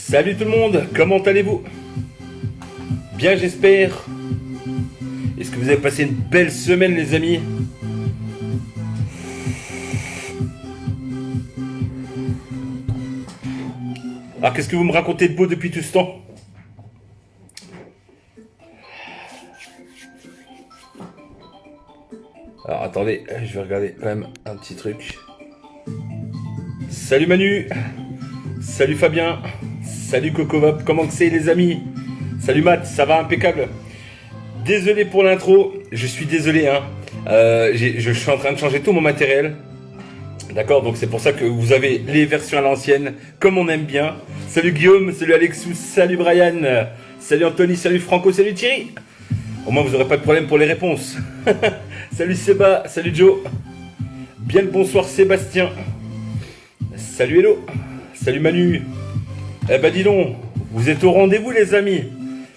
Salut tout le monde, comment allez-vous? Bien j'espère. Est-ce que vous avez passé une belle semaine les amis? Alors qu'est-ce que vous me racontez de beau depuis tout ce temps? Alors attendez, je vais regarder quand même un petit truc. Salut Manu. Salut Fabien. Salut Cocovop, comment que c'est les amis? Salut Matt, ça va impeccable? Désolé pour l'intro, je suis désolé hein. Je suis en train de changer tout mon matériel. D'accord, donc c'est pour ça que vous avez les versions à l'ancienne, comme on aime bien. Salut Guillaume, salut Alexou, salut Brian, salut Anthony, salut Franco, salut Thierry. Au moins vous n'aurez pas de problème pour les réponses. Salut Seba, salut Joe. Bien le bonsoir Sébastien. Salut Hello, salut Manu. Eh ben dis donc, vous êtes au rendez-vous les amis.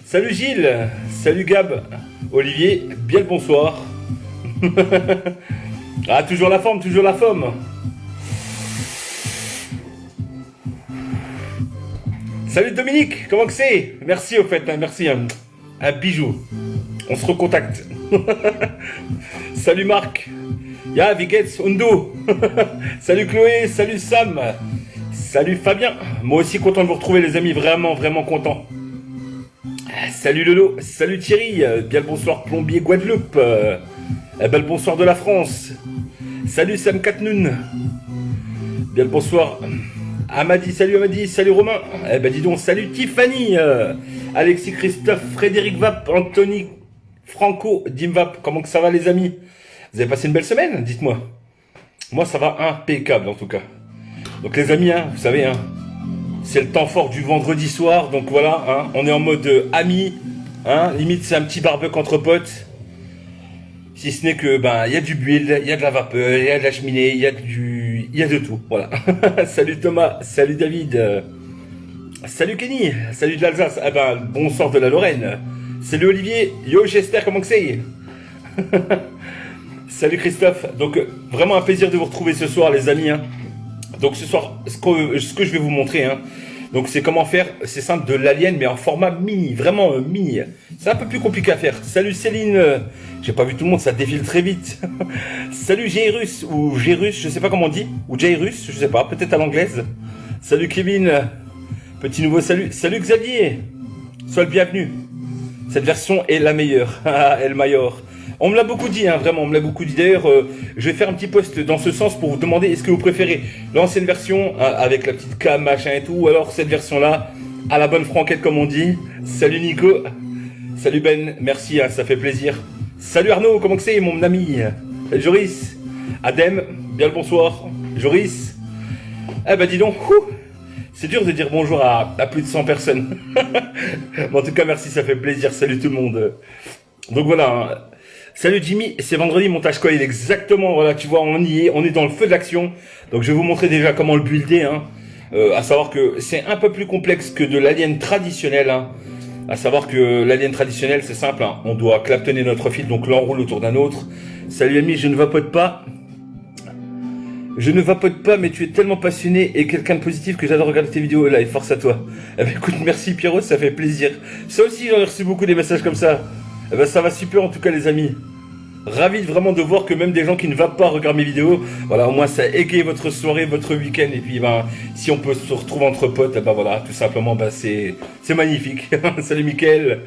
Salut Gilles, salut Gab, Olivier, bien le bonsoir. Ah toujours la forme, toujours la forme. Salut Dominique, comment que c'est? Merci au fait, hein, merci. Un bijou. On se recontacte. Salut Marc. Ya, wie geht's? Undo. Salut Chloé, salut Sam. Salut Fabien. Moi aussi content de vous retrouver les amis, vraiment, vraiment content. Salut Lolo, salut Thierry. Bien le bonsoir Plombier Guadeloupe. Eh ben le bonsoir de la France. Salut Sam Katnoun. Bien le bonsoir Amadi, salut Romain. Eh ben dis donc, salut Tiffany, Alexis, Christophe, Frédéric Vap, Anthony, Franco, Dim Vap. Comment que ça va les amis? Vous avez passé une belle semaine? Dites-moi. Moi ça va impeccable en tout cas. Donc les amis, hein, vous savez, hein, c'est le temps fort du vendredi soir. Donc voilà, hein, on est en mode amis. Hein, limite c'est un petit barbecue entre potes. Si ce n'est que ben il y a du build, il y a de la vapeur, il y a de la cheminée, il y a de tout. Voilà. Salut Thomas, salut David, salut Kenny, salut de l'Alsace. Ah ben bonsoir de la Lorraine. Salut Olivier, yo Chester, comment que c'est? Salut Christophe. Donc vraiment un plaisir de vous retrouver ce soir les amis. Hein. Donc ce soir, ce que je vais vous montrer, hein, donc c'est comment faire, c'est simple, de l'alien mais en format mini, vraiment mini. C'est un peu plus compliqué à faire. Salut Céline, j'ai pas vu tout le monde, ça défile très vite. Salut Jairus, ou Jairus, je sais pas comment on dit, ou Jairus, je sais pas, peut-être à l'anglaise. Salut Kevin, petit nouveau salut. Salut Xavier, sois le bienvenu. Cette version est la meilleure, El Mayor. On me l'a beaucoup dit, hein, vraiment, on me l'a beaucoup dit. D'ailleurs, je vais faire un petit post dans ce sens pour vous demander est-ce que vous préférez l'ancienne version avec la petite cam, machin et tout, ou alors cette version-là, à la bonne franquette comme on dit. Salut Nico, salut Ben, merci, hein, ça fait plaisir. Salut Arnaud, comment que c'est mon ami? Salut Joris, Adem, bien le bonsoir. Joris, eh ben dis donc, c'est dur de dire bonjour à plus de 100 personnes. Mais en tout cas, merci, ça fait plaisir, salut tout le monde. Donc voilà, hein. Salut Jimmy, c'est vendredi, montage coil, exactement, voilà, tu vois, on y est, on est dans le feu de l'action. Donc je vais vous montrer déjà comment le builder, hein. À savoir que c'est un peu plus complexe que de l'alien traditionnel, hein. À savoir que l'alien traditionnel, c'est simple, hein. On doit claptonner notre fil, donc l'enroule autour d'un autre. Salut ami, je ne vapote pas. Je ne vapote pas, mais tu es tellement passionné et quelqu'un de positif que j'adore regarder tes vidéos live, force à toi. Eh ben écoute, merci Pierrot, ça fait plaisir. Ça aussi, j'en ai reçu beaucoup des messages comme ça. Eh ben ça va super en tout cas les amis. Ravi vraiment de voir que même des gens qui ne vapent pas regardent mes vidéos. Voilà, au moins ça égaye votre soirée, votre week-end. Et puis ben, si on peut se retrouver entre potes, ben voilà, tout simplement, ben, c'est magnifique. Salut Mickaël.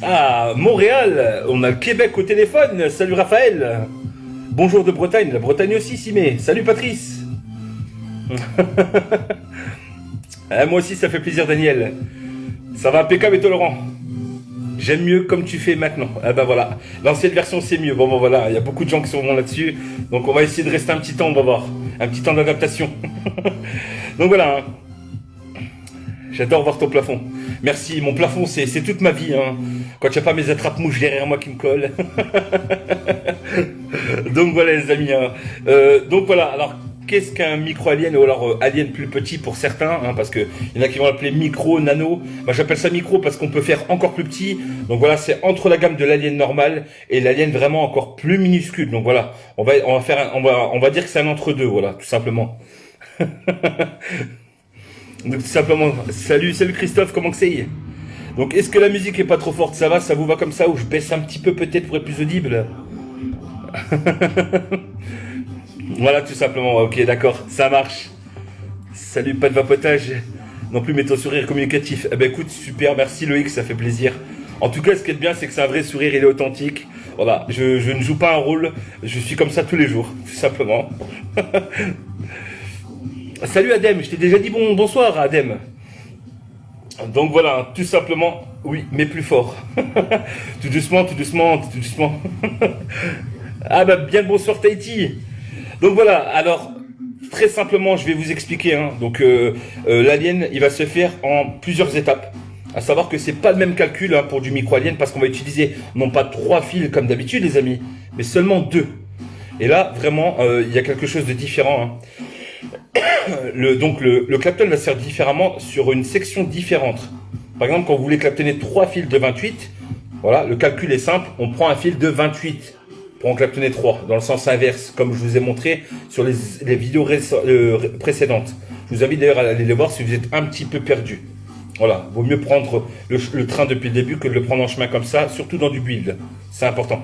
Ah, Montréal, on a le Québec au téléphone. Salut Raphaël. Bonjour de Bretagne, la Bretagne aussi s'y met. Salut Patrice. Ah, moi aussi ça fait plaisir Daniel. Ça va impeccable et toi Laurent? J'aime mieux comme tu fais maintenant. Ah ben voilà, l'ancienne version c'est mieux. Bon ben voilà, il y a beaucoup de gens qui sont bons là-dessus. Donc on va essayer de rester un petit temps, on va voir. Un petit temps d'adaptation. Donc voilà. Hein. J'adore voir ton plafond. Merci, mon plafond c'est toute ma vie. Hein. Quand il n'y a pas mes attrape-mouches derrière moi qui me collent. Donc voilà les amis. Hein. Donc voilà, alors... Qu'est-ce qu'un micro-alien ou alors alien plus petit pour certains, hein, parce qu'il y en a qui vont l'appeler micro, nano. Moi j'appelle ça micro parce qu'on peut faire encore plus petit. Donc voilà, c'est entre la gamme de l'alien normal et l'alien vraiment encore plus minuscule. Donc voilà, on va dire que c'est un entre-deux, voilà, tout simplement. Donc tout simplement, salut Christophe, comment que c'est? Donc est-ce que la musique est pas trop forte? Ça va, ça vous va comme ça? Ou je baisse un petit peu peut-être pour être plus audible? Voilà, tout simplement, ok, d'accord, ça marche. Salut, pas de vapotage. Non plus, mais ton sourire communicatif. Eh ben écoute, super, merci Loïc, ça fait plaisir. En tout cas, ce qui est bien, c'est que c'est un vrai sourire, il est authentique. Voilà, je ne joue pas un rôle, je suis comme ça tous les jours, tout simplement. Salut Adem, je t'ai déjà dit bonsoir Adem. Donc voilà, tout simplement, oui, mais plus fort. Tout doucement, tout doucement, tout doucement. Ah bah bien le bonsoir Tahiti. Donc voilà, alors très simplement, je vais vous expliquer. Hein. Donc l'alien, il va se faire en plusieurs étapes. À savoir que c'est pas le même calcul hein, pour du micro-alien parce qu'on va utiliser non pas 3 fils comme d'habitude les amis, mais seulement 2. Et là, vraiment, il y a quelque chose de différent. Hein. Donc le clapton va se faire différemment sur une section différente. Par exemple, quand vous voulez claptonner 3 fils de 28, voilà, le calcul est simple, on prend un fil de 28 pour en claptonner 3, dans le sens inverse, comme je vous ai montré sur les vidéos précédentes. Je vous invite d'ailleurs à aller les voir si vous êtes un petit peu perdu. Voilà, vaut mieux prendre le train depuis le début que de le prendre en chemin comme ça, surtout dans du build. C'est important.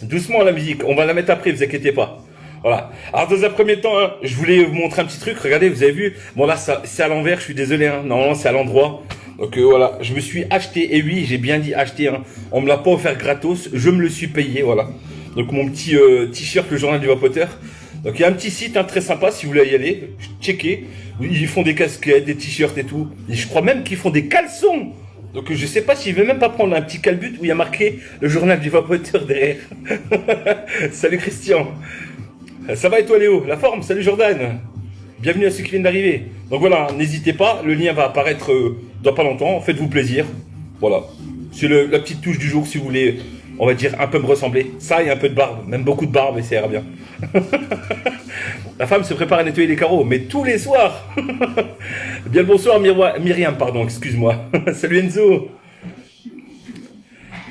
Doucement la musique, on va la mettre après, vous inquiétez pas. Voilà. Alors dans un premier temps, hein, je voulais vous montrer un petit truc. Regardez, vous avez vu. Bon là, c'est à l'envers. Je suis désolé. Hein. Normalement, c'est à l'endroit. Donc voilà, je me suis acheté. Et oui, j'ai bien dit acheter. Hein. On me l'a pas offert gratos. Je me le suis payé. Voilà. Donc mon petit t-shirt, le journal du vapoteur. Donc il y a un petit site hein, très sympa si vous voulez y aller. Checker. Ils font des casquettes, des t-shirts et tout. Et je crois même qu'ils font des caleçons. Donc je sais pas s'il veut même pas prendre un petit calbut où il y a marqué le journal du vapoteur derrière. Salut Christian. Ça va et toi Léo? La forme? Salut Jordan. Bienvenue à ceux qui viennent d'arriver. Donc voilà, n'hésitez pas, le lien va apparaître dans pas longtemps, faites-vous plaisir. Voilà, c'est la petite touche du jour si vous voulez, on va dire, un peu me ressembler. Ça et un peu de barbe, même beaucoup de barbe et ça ira bien. La femme se prépare à nettoyer les carreaux, mais tous les soirs. Bien le bonsoir Myriam, pardon, excuse-moi. Salut Enzo.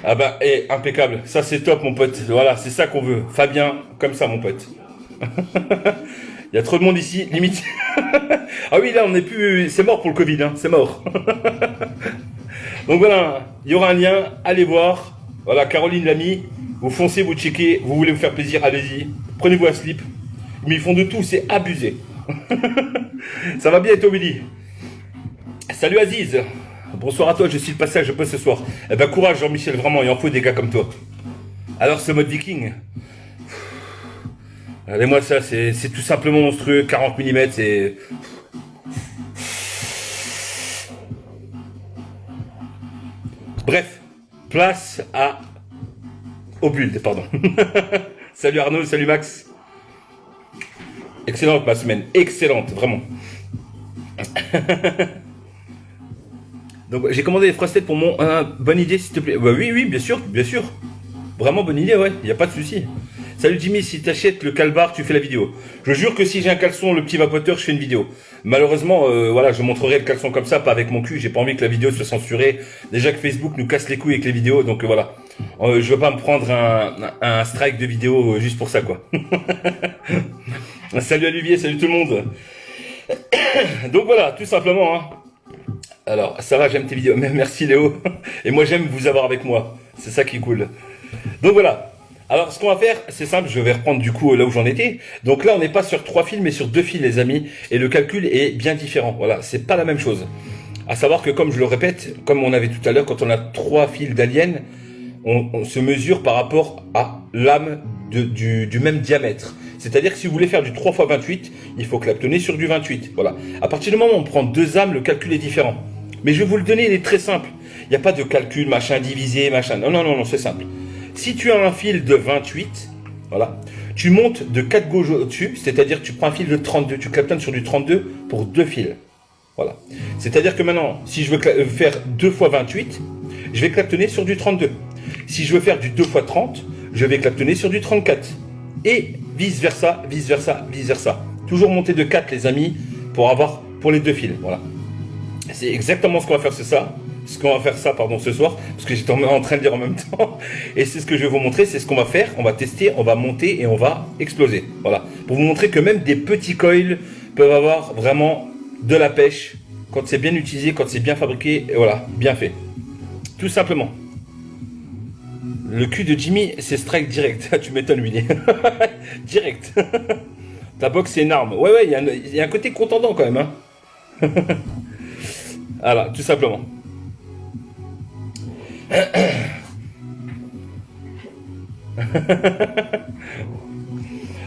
Ah bah, impeccable, ça c'est top mon pote, voilà, c'est ça qu'on veut. Fabien, comme ça mon pote. Il y a trop de monde ici, limite. Ah oui, là on n'est plus, c'est mort pour le Covid, hein, c'est mort. Donc voilà, il y aura un lien, allez voir. Voilà, Caroline l'a mis, vous foncez, vous checkez, vous voulez vous faire plaisir, allez-y. Prenez-vous un slip. Mais ils font de tout, c'est abusé. Ça va bien et toi Willy? Salut Aziz. Bonsoir à toi, je suis le passage, je pose ce soir. Eh ben courage Jean-Michel, vraiment, il en faut des gars comme toi. Alors ce mode viking, regardez-moi ça, c'est tout simplement monstrueux, 40 mm, c'est... Bref, place au build, pardon. Salut Arnaud, salut Max. Excellente ma semaine, excellente, vraiment. Donc j'ai commandé des frosted pour mon... bonne idée s'il te plaît. Bah, oui, bien sûr, bien sûr. Vraiment bonne idée, ouais, il n'y a pas de souci. Salut Jimmy, si t'achètes le calbar, tu fais la vidéo. Je jure que si j'ai un caleçon, le petit vapoteur, je fais une vidéo. Malheureusement, voilà, je montrerai le caleçon comme ça, pas avec mon cul. J'ai pas envie que la vidéo soit censurée. Déjà que Facebook nous casse les couilles avec les vidéos, donc voilà. Je veux pas me prendre un strike de vidéo juste pour ça, quoi. Salut Olivier, salut tout le monde. Donc voilà, tout simplement. Hein. Alors, ça va, j'aime tes vidéos. Merci Léo. Et moi, j'aime vous avoir avec moi. C'est ça qui est cool. Donc voilà. Alors, ce qu'on va faire, c'est simple, je vais reprendre du coup là où j'en étais. Donc là, on n'est pas sur 3 fils, mais sur 2 fils, les amis. Et le calcul est bien différent. Voilà, c'est pas la même chose. À savoir que, comme je le répète, comme on avait tout à l'heure, quand on a 3 fils d'alien, on se mesure par rapport à lame du même diamètre. C'est-à-dire que si vous voulez faire du 3 x 28, il faut claptonner sur du 28. Voilà. À partir du moment où on prend 2 âmes, le calcul est différent. Mais je vais vous le donner, il est très simple. Il n'y a pas de calcul, machin, divisé, machin. Non, c'est simple. Si tu as un fil de 28, voilà, tu montes de 4 gauches au-dessus, c'est-à-dire que tu prends un fil de 32, tu claptonnes sur du 32 pour 2 fils. Voilà. C'est-à-dire que maintenant, si je veux faire 2 x 28, je vais claptonner sur du 32. Si je veux faire du 2 x 30, je vais claptonner sur du 34. Et vice-versa, vice-versa, vice-versa. Toujours monter de 4, les amis, pour les 2 fils. Voilà. C'est exactement ce qu'on va faire, c'est ça. Ce qu'on va faire ça, pardon, ce soir, parce que j'étais en train de dire en même temps. Et c'est ce que je vais vous montrer, c'est ce qu'on va faire. On va tester, on va monter et on va exploser. Voilà. Pour vous montrer que même des petits coils peuvent avoir vraiment de la pêche quand c'est bien utilisé, quand c'est bien fabriqué, et voilà, bien fait. Tout simplement. Le cul de Jimmy, c'est strike direct. Tu m'étonnes, Willy. Direct. Ta box, c'est une arme. Ouais, ouais, il y a un côté contendant quand même. Hein. Voilà, tout simplement.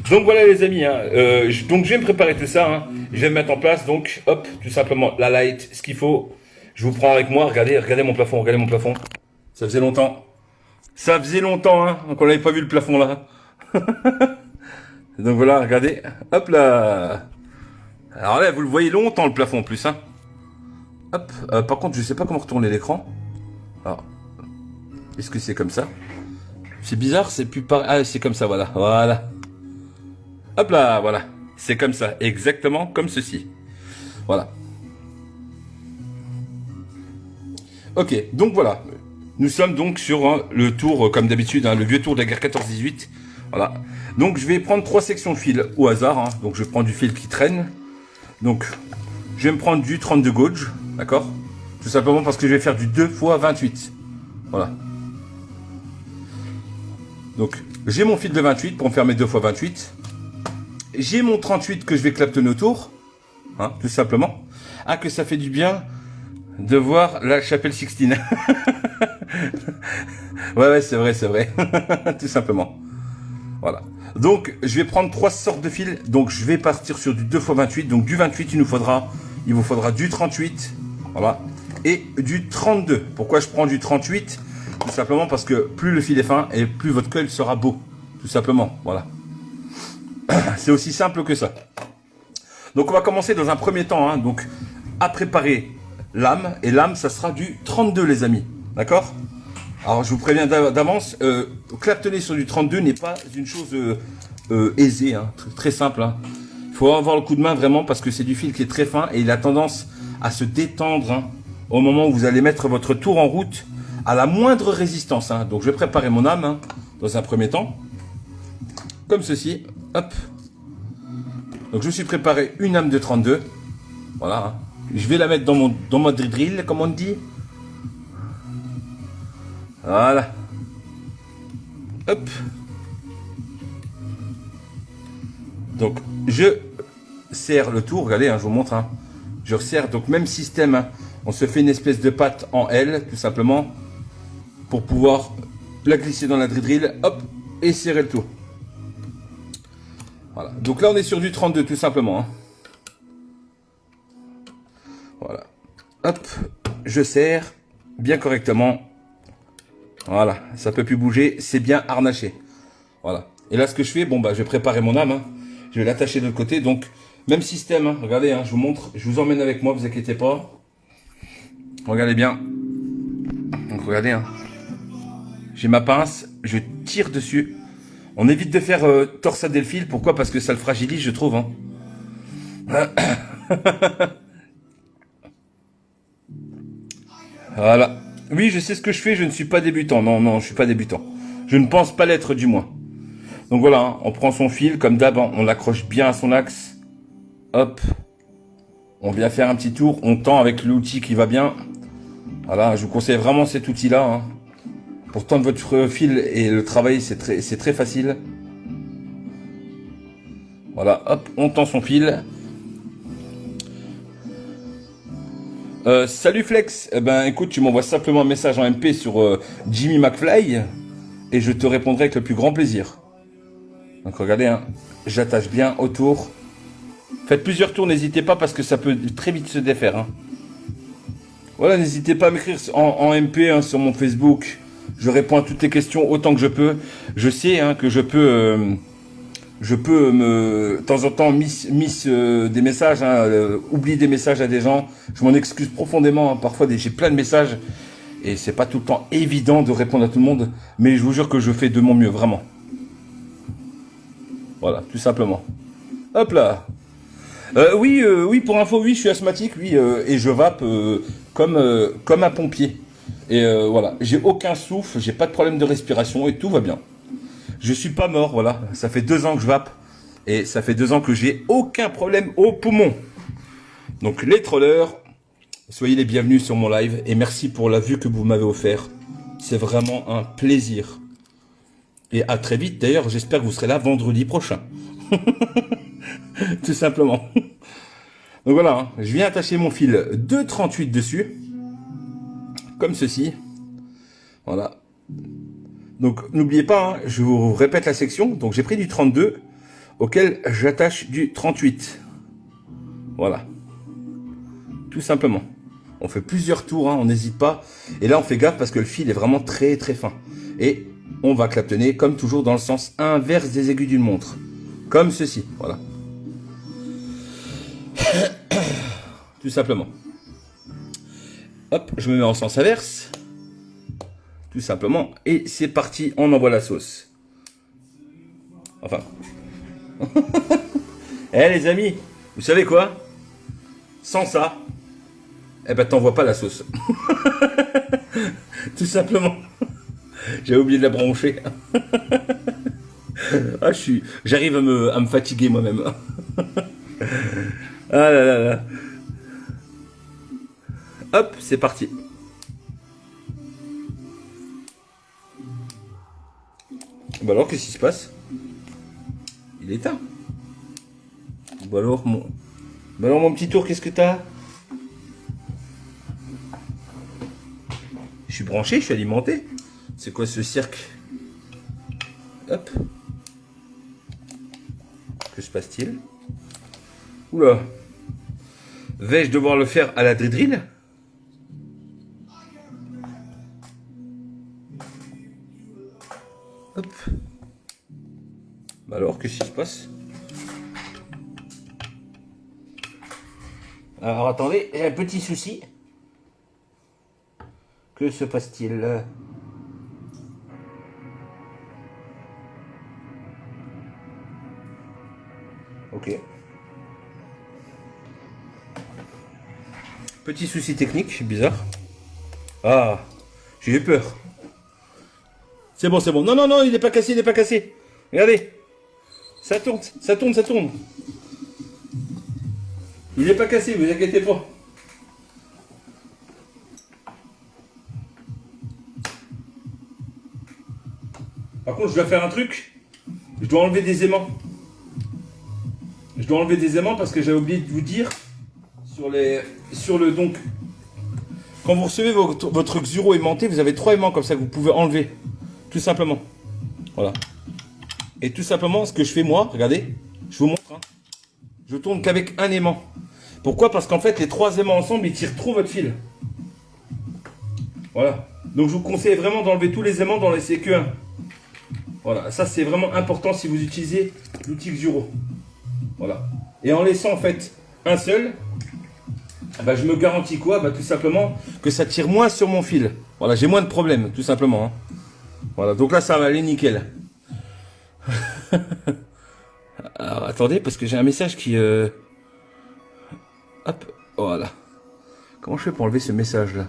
Donc voilà les amis, hein. Donc je vais me préparer tout ça, hein. Je vais me mettre en place, donc hop, tout simplement la light, ce qu'il faut. Je vous prends avec moi, regardez mon plafond, regardez mon plafond. Ça faisait longtemps. Ça faisait longtemps hein, qu'on n'avait pas vu le plafond là. Donc voilà, regardez, hop là. Alors là, vous le voyez longtemps le plafond en plus. Hein. Hop, par contre, je sais pas comment retourner l'écran. Alors, est-ce que c'est comme ça? C'est bizarre, c'est plus pareil. Ah, c'est comme ça, voilà. Voilà. Hop là, voilà. C'est comme ça, exactement comme ceci. Voilà. Ok, donc voilà. Nous sommes donc sur hein, le tour, comme d'habitude, hein, le vieux tour de la guerre 14-18. Voilà. Donc je vais prendre 3 sections de fil au hasard. Hein. Donc je prends du fil qui traîne. Donc je vais me prendre du 32 gauge. D'accord? Tout simplement parce que je vais faire du 2 x 28. Voilà. Donc j'ai mon fil de 28 pour me faire mes 2 x 28. J'ai mon 38 que je vais claptonner autour. Hein, tout simplement. Ah, que ça fait du bien de voir la chapelle Sixtine. Ouais, c'est vrai, c'est vrai. Tout simplement. Voilà. Donc, je vais prendre 3 sortes de fils. Donc, je vais partir sur du 2 x 28. Donc, du 28, il vous faudra du 38. Voilà. Et du 32. Pourquoi je prends du 38? Tout simplement parce que plus le fil est fin et plus votre coil sera beau. Tout simplement. Voilà. C'est aussi simple que ça. Donc, on va commencer dans un premier temps, hein, donc, à préparer l'âme. Et l'âme, ça sera du 32, les amis. D'accord? Alors, je vous préviens d'avance, claptonner sur du 32 n'est pas une chose aisée, hein, très simple. Hein. Il faut avoir le coup de main vraiment parce que c'est du fil qui est très fin et il a tendance à se détendre hein, au moment où vous allez mettre votre tour en route à la moindre résistance. Hein. Donc, je vais préparer mon âme hein, dans un premier temps, comme ceci. Hop. Donc, je me suis préparé une âme de 32. Voilà. Hein. Je vais la mettre dans mon drill, comme on dit. Voilà. Hop. Donc, je serre le tour. Regardez, hein, je vous montre. Hein. Je resserre. Donc, même système. Hein. On se fait une espèce de patte en L, tout simplement, pour pouvoir la glisser dans la drill. Hop. Et serrer le tour. Voilà. Donc là, on est sur du 32, tout simplement. Hein. Voilà. Hop. Je serre bien correctement. Voilà, ça peut plus bouger, c'est bien harnaché. Voilà. Et là, ce que je fais, bon bah, je vais préparer mon âme. Hein. Je vais l'attacher de l'autre côté. Donc, même système. Hein. Regardez, hein, je vous montre. Je vous emmène avec moi, vous inquiétez pas. Regardez bien. Donc, regardez. Hein. J'ai ma pince, je tire dessus. On évite de faire torsader le fil. Pourquoi? Parce que ça le fragilise, je trouve. Hein. Voilà. Oui, je sais ce que je fais, je ne suis pas débutant. Non, non, je suis pas débutant. Je ne pense pas l'être du moins. Donc voilà, hein, on prend son fil, comme d'hab, hein, on l'accroche bien à son axe. Hop. On vient faire un petit tour, on tend avec l'outil qui va bien. Voilà, je vous conseille vraiment cet outil-là. Hein. Pour tendre votre fil et le travailler, c'est très facile. Voilà, hop, on tend son fil. Salut Flex, eh ben écoute, tu m'envoies simplement un message en MP sur Jimmy McFly et je te répondrai avec le plus grand plaisir. Donc regardez, hein, j'attache bien autour. Faites plusieurs tours, n'hésitez pas parce que ça peut très vite se défaire. Hein. Voilà, n'hésitez pas à m'écrire en MP hein, sur mon Facebook. Je réponds à toutes les questions autant que je peux. Je sais hein, que je peux de temps en temps miss des messages, hein, oublier des messages à des gens. Je m'en excuse profondément. Hein. Parfois, j'ai plein de messages et c'est pas tout le temps évident de répondre à tout le monde. Mais je vous jure que je fais de mon mieux, vraiment. Voilà, tout simplement. Hop là. Oui, pour info, oui, je suis asthmatique, oui, et je vape comme un pompier. Et voilà, j'ai aucun souffle, j'ai pas de problème de respiration et tout va bien. Je suis pas mort, voilà. Ça fait 2 ans que je vape Et ça fait 2 ans que j'ai aucun problème au poumon. Donc les trollers, soyez les bienvenus sur mon live. Et merci pour la vue que vous m'avez offert. C'est vraiment un plaisir. Et à très vite. D'ailleurs, j'espère que vous serez là vendredi prochain. Tout simplement. Donc voilà, hein, je viens attacher mon fil 2,38 dessus. Comme ceci. Voilà. Donc n'oubliez pas, hein, je vous répète la section. Donc j'ai pris du 32 auquel j'attache du 38. Voilà. Tout simplement. On fait plusieurs tours, hein, on n'hésite pas. Et là on fait gaffe parce que le fil est vraiment très très fin. Et on va claptonner comme toujours dans le sens inverse des aiguilles d'une montre. Comme ceci, voilà. Tout simplement. Hop, je me mets en sens inverse. Tout simplement. Et c'est parti, on envoie la sauce. Enfin. Eh les amis, vous savez quoi? Sans ça, eh ben t'envoies pas la sauce. Tout simplement. J'ai oublié de la brancher. Ah, j'arrive à me fatiguer moi-même. Ah là là là. Hop, c'est parti. Bah alors, qu'est-ce qui se passe? Il est éteint. Bah alors, mon petit tour, qu'est-ce que t'as? Je suis branché, je suis alimenté. C'est quoi ce cirque? Hop. Que se passe-t-il? Oula. Vais-je devoir le faire à la drill? Hop. Bah alors, qu'est-ce qui se passe? Alors attendez, j'ai un petit souci. Que se passe-t-il? Ok. Petit souci technique, bizarre. Ah, j'ai eu peur. C'est bon, c'est bon. Non, non, non, il n'est pas cassé, il n'est pas cassé. Regardez. Ça tourne, ça tourne, ça tourne. Il n'est pas cassé, vous inquiétez pas. Par contre, je dois faire un truc. Je dois enlever des aimants. Je dois enlever des aimants parce que j'avais oublié de vous dire donc quand vous recevez votre Xuro aimanté, vous avez 3 aimants comme ça que vous pouvez enlever. Tout simplement. Voilà. Et tout simplement, ce que je fais moi, regardez, je vous montre. Hein, je tourne qu'avec un aimant. Pourquoi? Parce qu'en fait, les 3 aimants ensemble, ils tirent trop votre fil. Voilà. Donc je vous conseille vraiment d'enlever tous les aimants, d'en laisser qu'un. Voilà. Ça, c'est vraiment important si vous utilisez l'outil Xuro. Voilà. Et en laissant en fait un seul, bah, je me garantis quoi? Bah, tout simplement que ça tire moins sur mon fil. Voilà, j'ai moins de problèmes, tout simplement. Hein. Voilà, donc là ça va aller nickel. Alors attendez, parce que j'ai un message qui... Hop, voilà. Comment je fais pour enlever ce message là?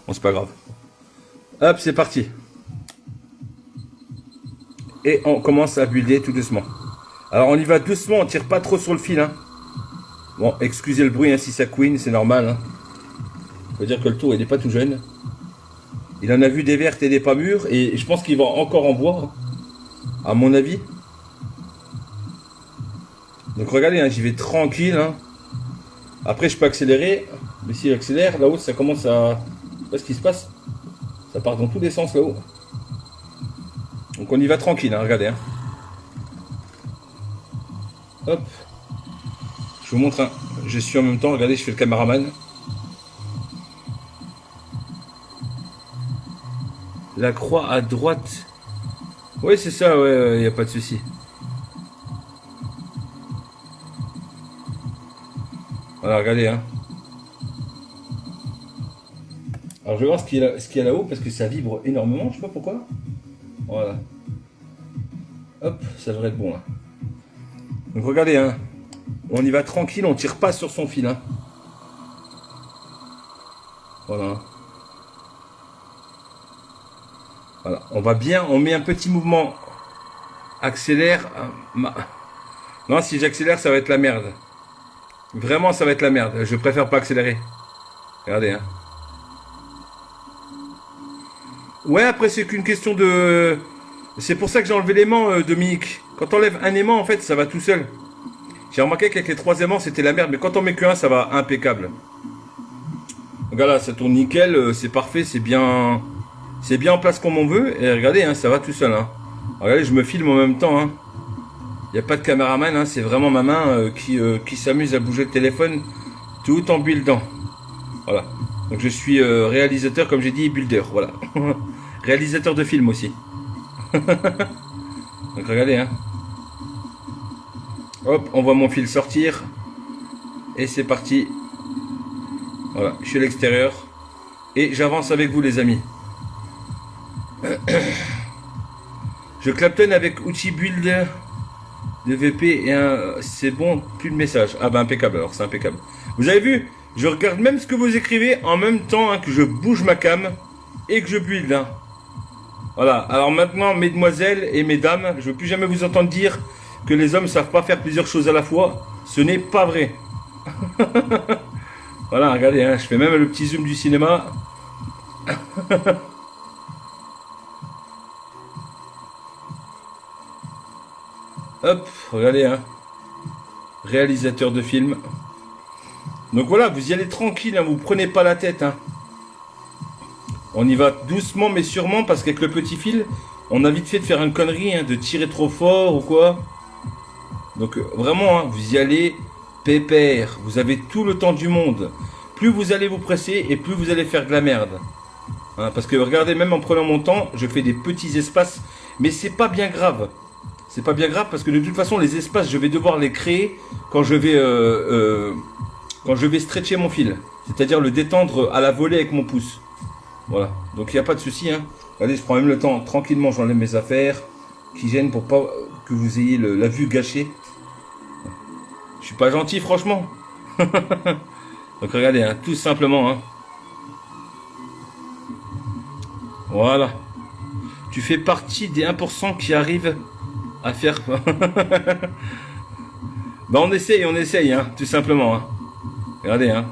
Bon, c'est pas grave. Hop, c'est parti. Et on commence à builder tout doucement. Alors on y va doucement, on tire pas trop sur le fil. Hein. Bon, excusez le bruit hein, si ça couine, c'est normal. Hein. Faut dire que le tour il n'est pas tout jeune. Il en a vu des vertes et des pas mûres. Et je pense qu'il va encore en boire. Hein, à mon avis. Donc regardez, hein, j'y vais tranquille. Hein. Après je peux accélérer. Mais s'il accélère, là-haut ça commence à... Je sais pas ce qui se passe. Ça part dans tous les sens là-haut. Donc on y va tranquille, hein, regardez. Hein. Hop. Je vous montre un. Je suis en même temps, regardez, je fais le caméraman. La croix à droite. Oui, c'est ça, ouais, il n'y a pas de souci. Voilà, regardez. Hein. Alors je vais voir ce qu'il y a là-haut parce que ça vibre énormément, je sais pas pourquoi. Voilà. Hop, ça devrait être bon là. Donc regardez, hein. On y va tranquille, on tire pas sur son fil. Hein. Voilà. Voilà, on va bien, on met un petit mouvement. Accélère. Non, si j'accélère, ça va être la merde. Vraiment, ça va être la merde. Je préfère pas accélérer. Regardez, hein. Ouais, après, c'est qu'une question de... C'est pour ça que j'ai enlevé l'aimant, Dominique. Quand on enlève un aimant, en fait, ça va tout seul. J'ai remarqué qu'avec les 3 aimants, c'était la merde. Mais quand on met qu'un, ça va impeccable. Regarde là, ça tourne nickel. C'est parfait, c'est bien... C'est bien en place comme on veut. Et regardez, hein, ça va tout seul. Hein. Regardez, je me filme en même temps. Hein. Il n'y a pas de caméraman. Hein, c'est vraiment ma main qui s'amuse à bouger le téléphone tout en buildant. Voilà. Donc je suis réalisateur, comme j'ai dit, builder. Voilà. Réalisateur de film aussi. Donc regardez. Hein. Hop, on voit mon fil sortir. Et c'est parti. Voilà, je suis à l'extérieur. Et j'avance avec vous, les amis. Je claptonne avec outil build de VP et un... C'est bon, plus de message. Ah bah impeccable, alors c'est impeccable. Vous avez vu, je regarde même ce que vous écrivez en même temps hein, que je bouge ma cam et que je build. Hein. Voilà, alors maintenant, mesdemoiselles et mesdames, je ne veux plus jamais vous entendre dire que les hommes ne savent pas faire plusieurs choses à la fois. Ce n'est pas vrai. Voilà, regardez, hein, je fais même le petit zoom du cinéma. Hop, regardez, hein. Réalisateur de film. Donc voilà, vous y allez tranquille, hein, vous prenez pas la tête. Hein. On y va doucement mais sûrement parce qu'avec le petit fil, on a vite fait de faire une connerie, hein, de tirer trop fort ou quoi. Donc vraiment, hein, vous y allez pépère. Vous avez tout le temps du monde. Plus vous allez vous presser et plus vous allez faire de la merde. Hein, parce que regardez, même en prenant mon temps, je fais des petits espaces. Mais c'est pas bien grave. C'est pas bien grave parce que de toute façon, les espaces, je vais devoir les créer quand je vais stretcher mon fil. C'est-à-dire le détendre à la volée avec mon pouce. Voilà. Donc il n'y a pas de souci. Hein. Regardez, je prends même le temps. Tranquillement, j'enlève mes affaires qui gênent pour pas que vous ayez la vue gâchée. Je suis pas gentil, franchement. Donc regardez, hein, tout simplement. Hein. Voilà. Tu fais partie des 1% qui arrivent à faire... Ben on essaye, hein, tout simplement. Hein. Regardez, hein.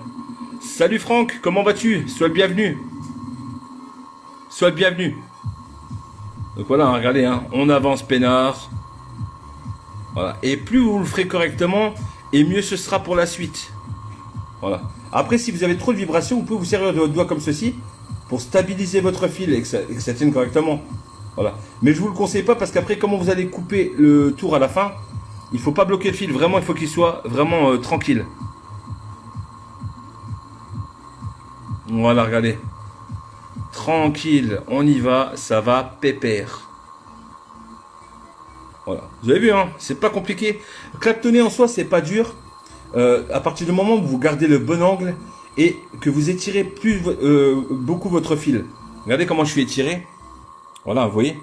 Salut Franck, comment vas-tu? Sois le bienvenu. Sois le bienvenu. Donc voilà, hein, regardez, hein, on avance peinard. Voilà. Et plus vous le ferez correctement, et mieux ce sera pour la suite. Voilà. Après, si vous avez trop de vibrations, vous pouvez vous servir de votre doigt comme ceci pour stabiliser votre fil et que ça tienne correctement. Voilà. Mais je vous le conseille pas parce qu'après, comment vous allez couper le tour à la fin, il faut pas bloquer le fil. Vraiment, il faut qu'il soit vraiment tranquille. Voilà, regardez. Tranquille, on y va, ça va pépère. Voilà. Vous avez vu, hein, c'est pas compliqué. Claptonner en soi, c'est pas dur. À partir du moment où vous gardez le bon angle et que vous étirez beaucoup votre fil. Regardez comment je suis étiré. Voilà, vous voyez.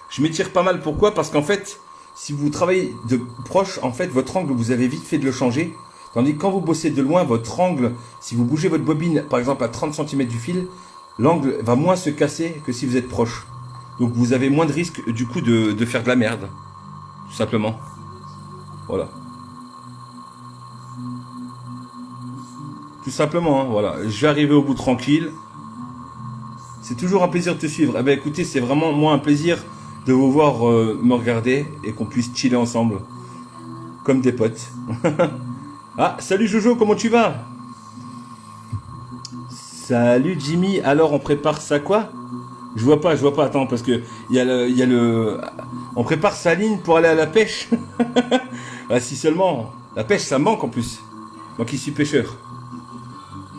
Je m'étire pas mal. Pourquoi? Parce qu'en fait, si vous travaillez de proche, en fait, votre angle, vous avez vite fait de le changer. Tandis que quand vous bossez de loin, votre angle, si vous bougez votre bobine, par exemple, à 30 cm du fil, l'angle va moins se casser que si vous êtes proche. Donc vous avez moins de risque, du coup, de faire de la merde. Tout simplement. Voilà. Tout simplement, hein, voilà. Je vais arriver au bout tranquille. C'est toujours un plaisir de te suivre. Eh ben écoutez, c'est vraiment moi un plaisir de vous voir me regarder et qu'on puisse chiller ensemble. Comme des potes. Ah, salut Jojo, comment tu vas? Salut Jimmy, alors on prépare ça quoi? Je vois pas, attends, parce que il y a le... On prépare sa ligne pour aller à la pêche. Ah, si seulement. La pêche, ça me manque en plus. Moi qui suis pêcheur.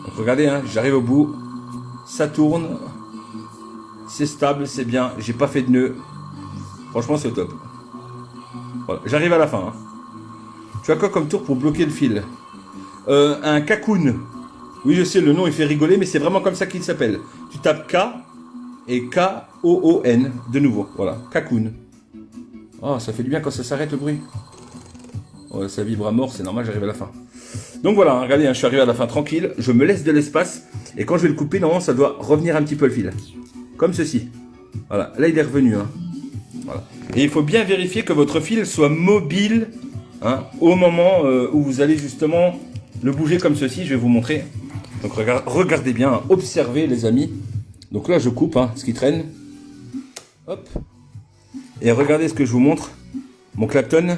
Donc regardez, hein, j'arrive au bout. Ça tourne. C'est stable, c'est bien. J'ai pas fait de nœud. Franchement, c'est au top. Voilà, j'arrive à la fin. Hein. Tu as quoi comme tour pour bloquer le fil? Un Kakoun. Oui, je sais, le nom il fait rigoler, mais c'est vraiment comme ça qu'il s'appelle. Tu tapes K et K-O-O-N de nouveau. Voilà, Kakoun. Oh, ça fait du bien quand ça s'arrête le bruit. Oh, ça vibre à mort, c'est normal, j'arrive à la fin. Donc voilà, hein, regardez, hein, je suis arrivé à la fin tranquille. Je me laisse de l'espace. Et quand je vais le couper, normalement, ça doit revenir un petit peu le fil. Comme ceci. Voilà, là il est revenu. Hein. Voilà. Et il faut bien vérifier que votre fil soit mobile hein, au moment où vous allez justement le bouger comme ceci. Je vais vous montrer. Donc regardez bien, hein, observez les amis. Donc là je coupe hein, ce qui traîne. Hop. Et regardez ce que je vous montre. Mon Clapton,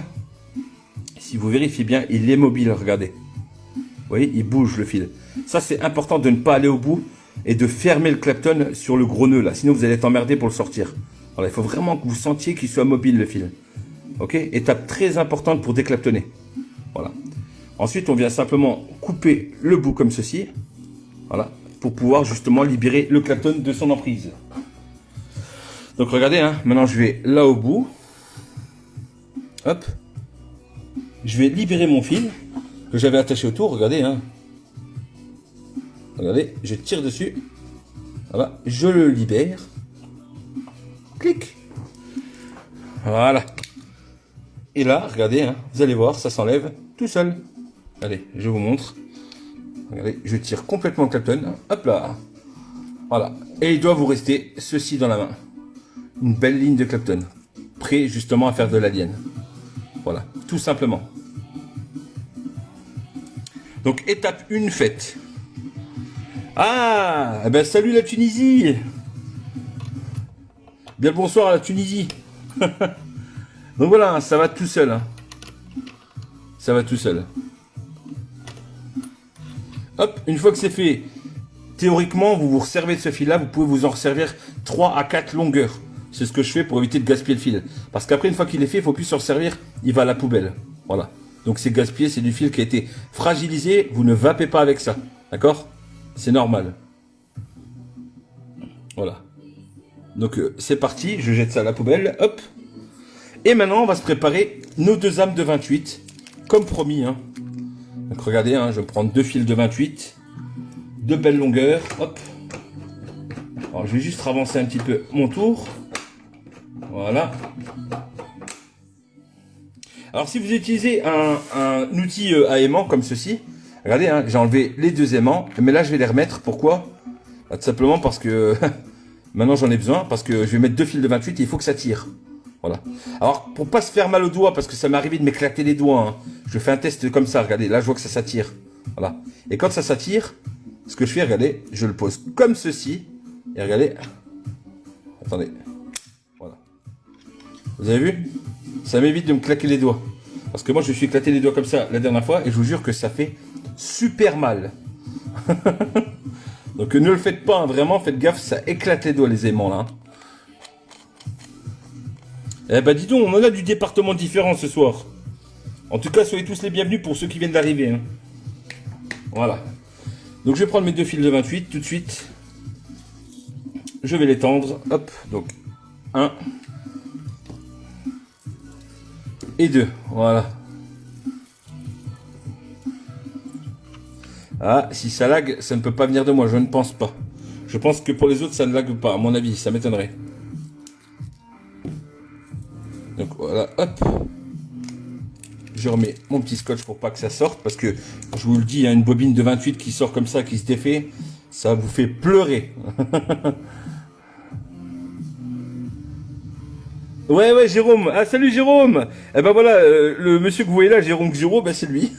si vous vérifiez bien, il est mobile, regardez. Vous voyez, il bouge le fil. Ça c'est important de ne pas aller au bout et de fermer le Clapton sur le gros nœud là. Sinon vous allez être emmerdé pour le sortir. Alors il faut vraiment que vous sentiez qu'il soit mobile le fil. Ok, étape très importante pour déclaptonner. Voilà. Ensuite on vient simplement couper le bout comme ceci. Voilà. Pour pouvoir justement libérer le Clapton de son emprise. Donc regardez, hein, maintenant je vais là au bout. Hop. Je vais libérer mon fil que j'avais attaché autour. Regardez, hein. Regardez, je tire dessus. Voilà, je le libère. Clic. Voilà. Et là, regardez, hein, vous allez voir, ça s'enlève tout seul. Allez, je vous montre. Regardez, je tire complètement le Clapton. Hop là. Voilà. Et il doit vous rester ceci dans la main. Une belle ligne de Clapton. Prêt justement à faire de l'alien. Voilà, tout simplement. Donc étape 1 faite. Ah, eh ben salut la Tunisie. Bien le bonsoir à la Tunisie. Donc voilà, ça va tout seul. Hein. Ça va tout seul. Hop, une fois que c'est fait, théoriquement, vous vous resservez de ce fil-là, vous pouvez vous en resservir 3 à 4 longueurs. C'est ce que je fais pour éviter de gaspiller le fil. Parce qu'après, une fois qu'il est fait, il ne faut plus s'en servir, il va à la poubelle. Voilà. Donc c'est gaspillé, c'est du fil qui a été fragilisé, vous ne vapez pas avec ça. D'accord? C'est normal. Voilà. Donc c'est parti, je jette ça à la poubelle, hop. Et maintenant, on va se préparer nos 2 âmes de 28, comme promis. Hein. Donc regardez, hein, je vais prendre 2 fils de 28, de belles longueurs, hop. Alors je vais juste avancer un petit peu mon tour. Voilà. Alors si vous utilisez un outil à aimant comme ceci, regardez, hein, j'ai enlevé les 2 aimants, mais là je vais les remettre. Pourquoi? Tout simplement parce que maintenant j'en ai besoin, parce que je vais mettre 2 fils de 28 et il faut que ça tire. Voilà. Alors pour pas se faire mal aux doigts, parce que ça m'est arrivé de m'éclater les doigts, hein, je fais un test comme ça, regardez, là je vois que ça s'attire. Voilà. Et quand ça s'attire, ce que je fais, regardez, je le pose comme ceci, et regardez, attendez, voilà. Vous avez vu? Ça m'évite de me claquer les doigts. Parce que moi je me suis éclaté les doigts comme ça la dernière fois, et je vous jure que ça fait super mal. Donc ne le faites pas, hein, vraiment, faites gaffe, ça éclate les doigts les aimants là. Eh ben dis donc, on en a du département différent ce soir. En tout cas, soyez tous les bienvenus pour ceux qui viennent d'arriver. Hein. Voilà. Donc je vais prendre mes 2 fils de 28 tout de suite. Je vais les tendre. Hop, donc 1 et 2. Voilà. Ah, si ça lag, ça ne peut pas venir de moi, je ne pense pas. Je pense que pour les autres, ça ne lag pas, à mon avis, ça m'étonnerait. Donc voilà, hop. Je remets mon petit scotch pour pas que ça sorte, parce que, je vous le dis, hein, une bobine de 28 qui sort comme ça, qui se défait, ça vous fait pleurer. Ouais, Jérôme. Ah, salut Jérôme. Eh ben voilà, le monsieur que vous voyez là, Jérôme Xuro, ben c'est lui.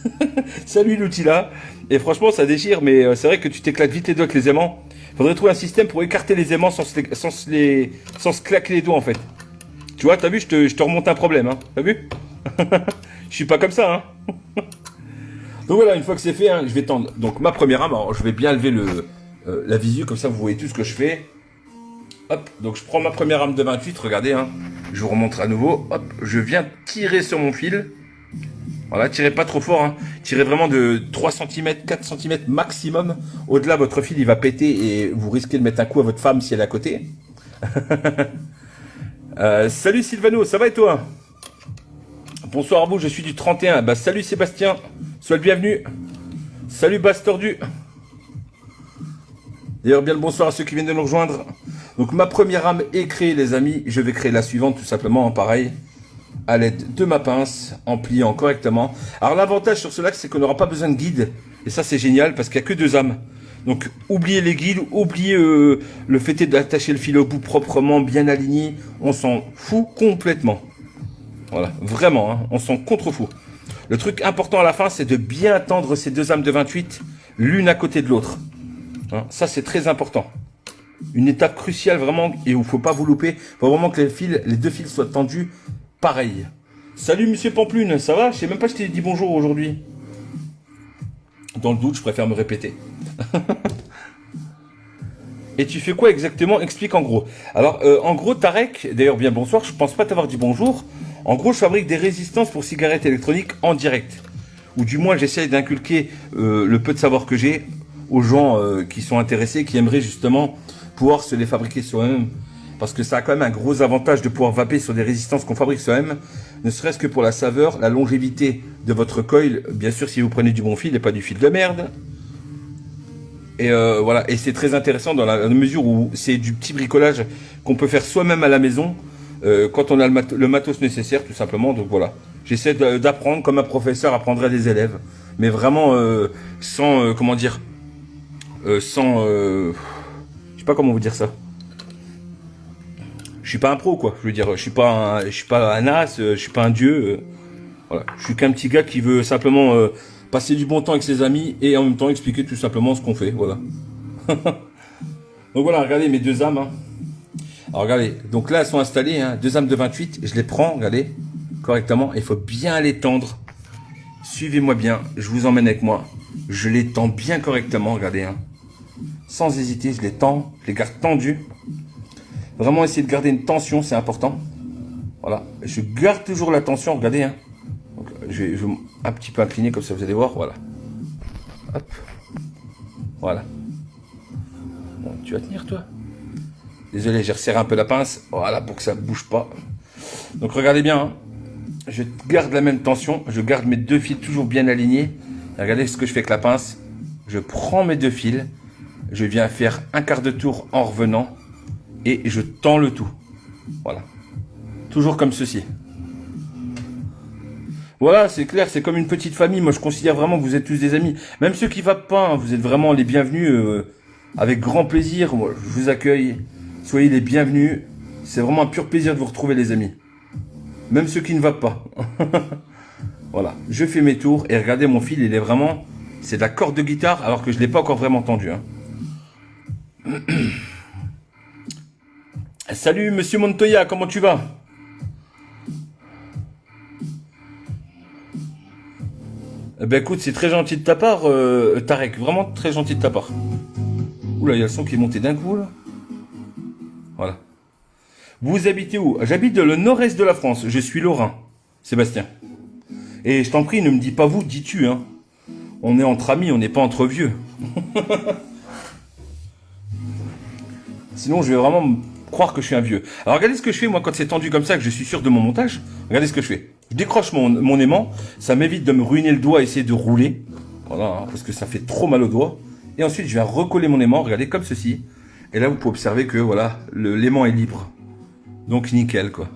C'est lui l'outil là. Et franchement, ça déchire, mais c'est vrai que tu t'éclates vite les doigts avec les aimants. Faudrait trouver un système pour écarter les aimants sans se claquer les doigts en fait. Tu vois, t'as vu, je te remonte un problème, hein. T'as vu? Je suis pas comme ça, hein. Donc voilà, une fois que c'est fait, hein, je vais tendre. Donc ma première âme, alors je vais bien lever la visu, comme ça vous voyez tout ce que je fais. Hop, donc je prends ma première âme de 28, regardez, hein. Je vous remontre à nouveau. Hop, je viens tirer sur mon fil. Voilà, tirez pas trop fort, hein. Tirez vraiment de 3 cm, 4 cm maximum. Au-delà, votre fil, il va péter et vous risquez de mettre un coup à votre femme si elle est à côté. Salut Sylvano, ça va et toi? Bonsoir à vous, je suis du 31. Bah, salut Sébastien, sois le bienvenu. Salut Basse Tordu. D'ailleurs, bien le bonsoir à ceux qui viennent de nous rejoindre. Donc ma première âme est créée les amis. Je vais créer la suivante tout simplement, pareil. À l'aide de ma pince, en pliant correctement. Alors l'avantage sur cela, c'est qu'on n'aura pas besoin de guide. Et ça c'est génial parce qu'il n'y a que 2 âmes. Donc oubliez les guides, oubliez le fait d'attacher le fil au bout proprement, bien aligné. On s'en fout complètement. Voilà, vraiment, hein, on s'en contrefout. Le truc important à la fin, c'est de bien tendre ces deux âmes de 28 l'une à côté de l'autre. Hein, ça, c'est très important. Une étape cruciale vraiment, et il ne faut pas vous louper. Il faut vraiment que les deux fils soient tendus pareil. Salut Monsieur Pamplune, ça va? Je sais même pas si je t'ai dit bonjour aujourd'hui. Dans le doute, je préfère me répéter. Et tu fais quoi exactement? Explique en gros. Alors, en gros, Tarek, d'ailleurs bien bonsoir, je pense pas t'avoir dit bonjour. En gros, je fabrique des résistances pour cigarettes électroniques en direct. Ou du moins, j'essaye d'inculquer le peu de savoir que j'ai aux gens qui sont intéressés, qui aimeraient justement pouvoir se les fabriquer soi-même. Parce que ça a quand même un gros avantage de pouvoir vaper sur des résistances qu'on fabrique soi-même, ne serait-ce que pour la saveur, la longévité de votre coil, bien sûr si vous prenez du bon fil et pas du fil de merde. Et voilà, et c'est très intéressant dans la mesure où c'est du petit bricolage qu'on peut faire soi-même à la maison, quand on a le matos nécessaire tout simplement, donc voilà. J'essaie d'apprendre comme un professeur apprendrait à des élèves, mais vraiment sans, comment dire, sans, je sais pas comment vous dire ça. Je suis pas un pro quoi, je veux dire, je suis pas un as, je suis pas un dieu, voilà. Je suis qu'un petit gars qui veut simplement passer du bon temps avec ses amis et en même temps expliquer tout simplement ce qu'on fait, voilà. Donc voilà, regardez mes deux âmes. Hein. Alors regardez, donc là elles sont installées, hein, deux âmes de 28, je les prends, regardez, correctement, il faut bien les tendre. Suivez-moi bien, je vous emmène avec moi, je les tends bien correctement, regardez, hein. Sans hésiter, je les tends, je les garde tendus. Vraiment essayer de garder une tension, c'est important. Voilà, je garde toujours la tension, regardez. Hein. Donc, je vais un petit peu incliner comme ça, vous allez voir, voilà. Hop. Voilà. Bon, tu vas tenir toi? Désolé, j'ai resserré un peu la pince, voilà, pour que ça ne bouge pas. Donc regardez bien, hein. Je garde la même tension, je garde mes deux fils toujours bien alignés. Et regardez ce que je fais avec la pince. Je prends mes deux fils, je viens faire un quart de tour en revenant. Et je tends le tout. Voilà. Toujours comme ceci. Voilà, c'est clair, c'est comme une petite famille. Moi, je considère vraiment que vous êtes tous des amis. Même ceux qui ne vapent pas, hein, vous êtes vraiment les bienvenus. Avec grand plaisir. Moi, je vous accueille. Soyez les bienvenus. C'est vraiment un pur plaisir de vous retrouver, les amis. Même ceux qui ne vapent pas. Voilà. Je fais mes tours. Et regardez, mon fil, il est vraiment... C'est de la corde de guitare, alors que je ne l'ai pas encore vraiment tendu. Hein. Salut Monsieur Montoya, comment tu vas? Ben écoute, c'est très gentil de ta part, Tarek, vraiment très gentil de ta part. Oula, il y a le son qui est monté d'un coup là. Voilà. Vous habitez où? J'habite dans le nord-est de la France, je suis lorrain, Sébastien. Et je t'en prie, ne me dis pas vous, dis-tu, hein. On est entre amis, on n'est pas entre vieux. Sinon, je vais vraiment croire que je suis un vieux. Alors regardez ce que je fais moi quand c'est tendu comme ça, que je suis sûr de mon montage. Regardez ce que je fais. Je décroche mon aimant, ça m'évite de me ruiner le doigt et essayer de rouler. Voilà, hein, parce que ça fait trop mal au doigt. Et ensuite je viens recoller mon aimant, regardez comme ceci. Et là vous pouvez observer que voilà, l'aimant est libre. Donc nickel quoi.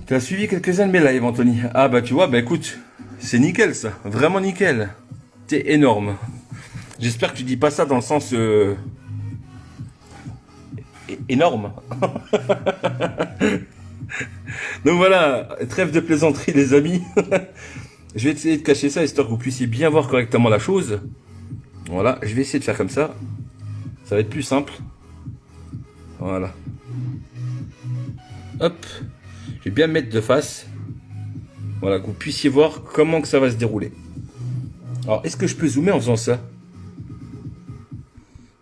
Tu as suivi quelques-uns de mes lives Anthony? Ah bah tu vois, bah écoute, c'est nickel ça, vraiment nickel. T'es énorme. J'espère que tu dis pas ça dans le sens... énorme. Donc voilà, trêve de plaisanterie les amis. Je vais essayer de cacher ça histoire que vous puissiez bien voir correctement la chose. Voilà, je vais essayer de faire comme ça. Ça va être plus simple. Voilà. Hop. Je vais bien me mettre de face. Voilà, que vous puissiez voir comment que ça va se dérouler. Alors, est-ce que je peux zoomer en faisant ça?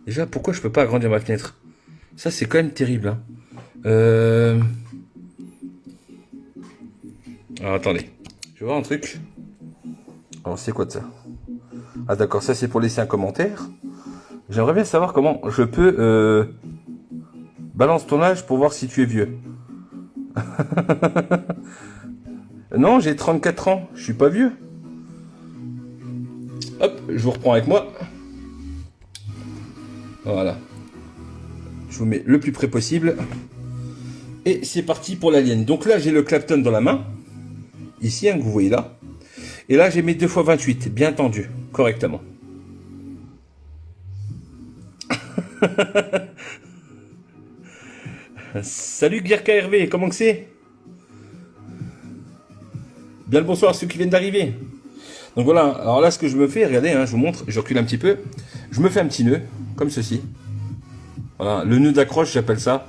Déjà, pourquoi je peux pas agrandir ma fenêtre? Ça, c'est quand même terrible. Hein. Alors, attendez. Je vais voir un truc. Alors, c'est quoi de ça? Ah, d'accord. Ça, c'est pour laisser un commentaire. J'aimerais bien savoir comment je peux... Balance ton âge pour voir si tu es vieux. Non, j'ai 34 ans. Je suis pas vieux. Hop, je vous reprends avec moi. Voilà. Je vous mets le plus près possible. Et c'est parti pour l'alien. Donc là, j'ai le Clapton dans la main. Ici, hein, que vous voyez là. Et là, j'ai mes 2 x 28, bien tendu, correctement. Salut Guerka Hervé, comment que c'est? Bien le bonsoir à ceux qui viennent d'arriver. Donc voilà, alors là ce que je me fais, regardez, hein, je vous montre, je recule un petit peu. Je me fais un petit nœud, comme ceci. Voilà, le nœud d'accroche, j'appelle ça.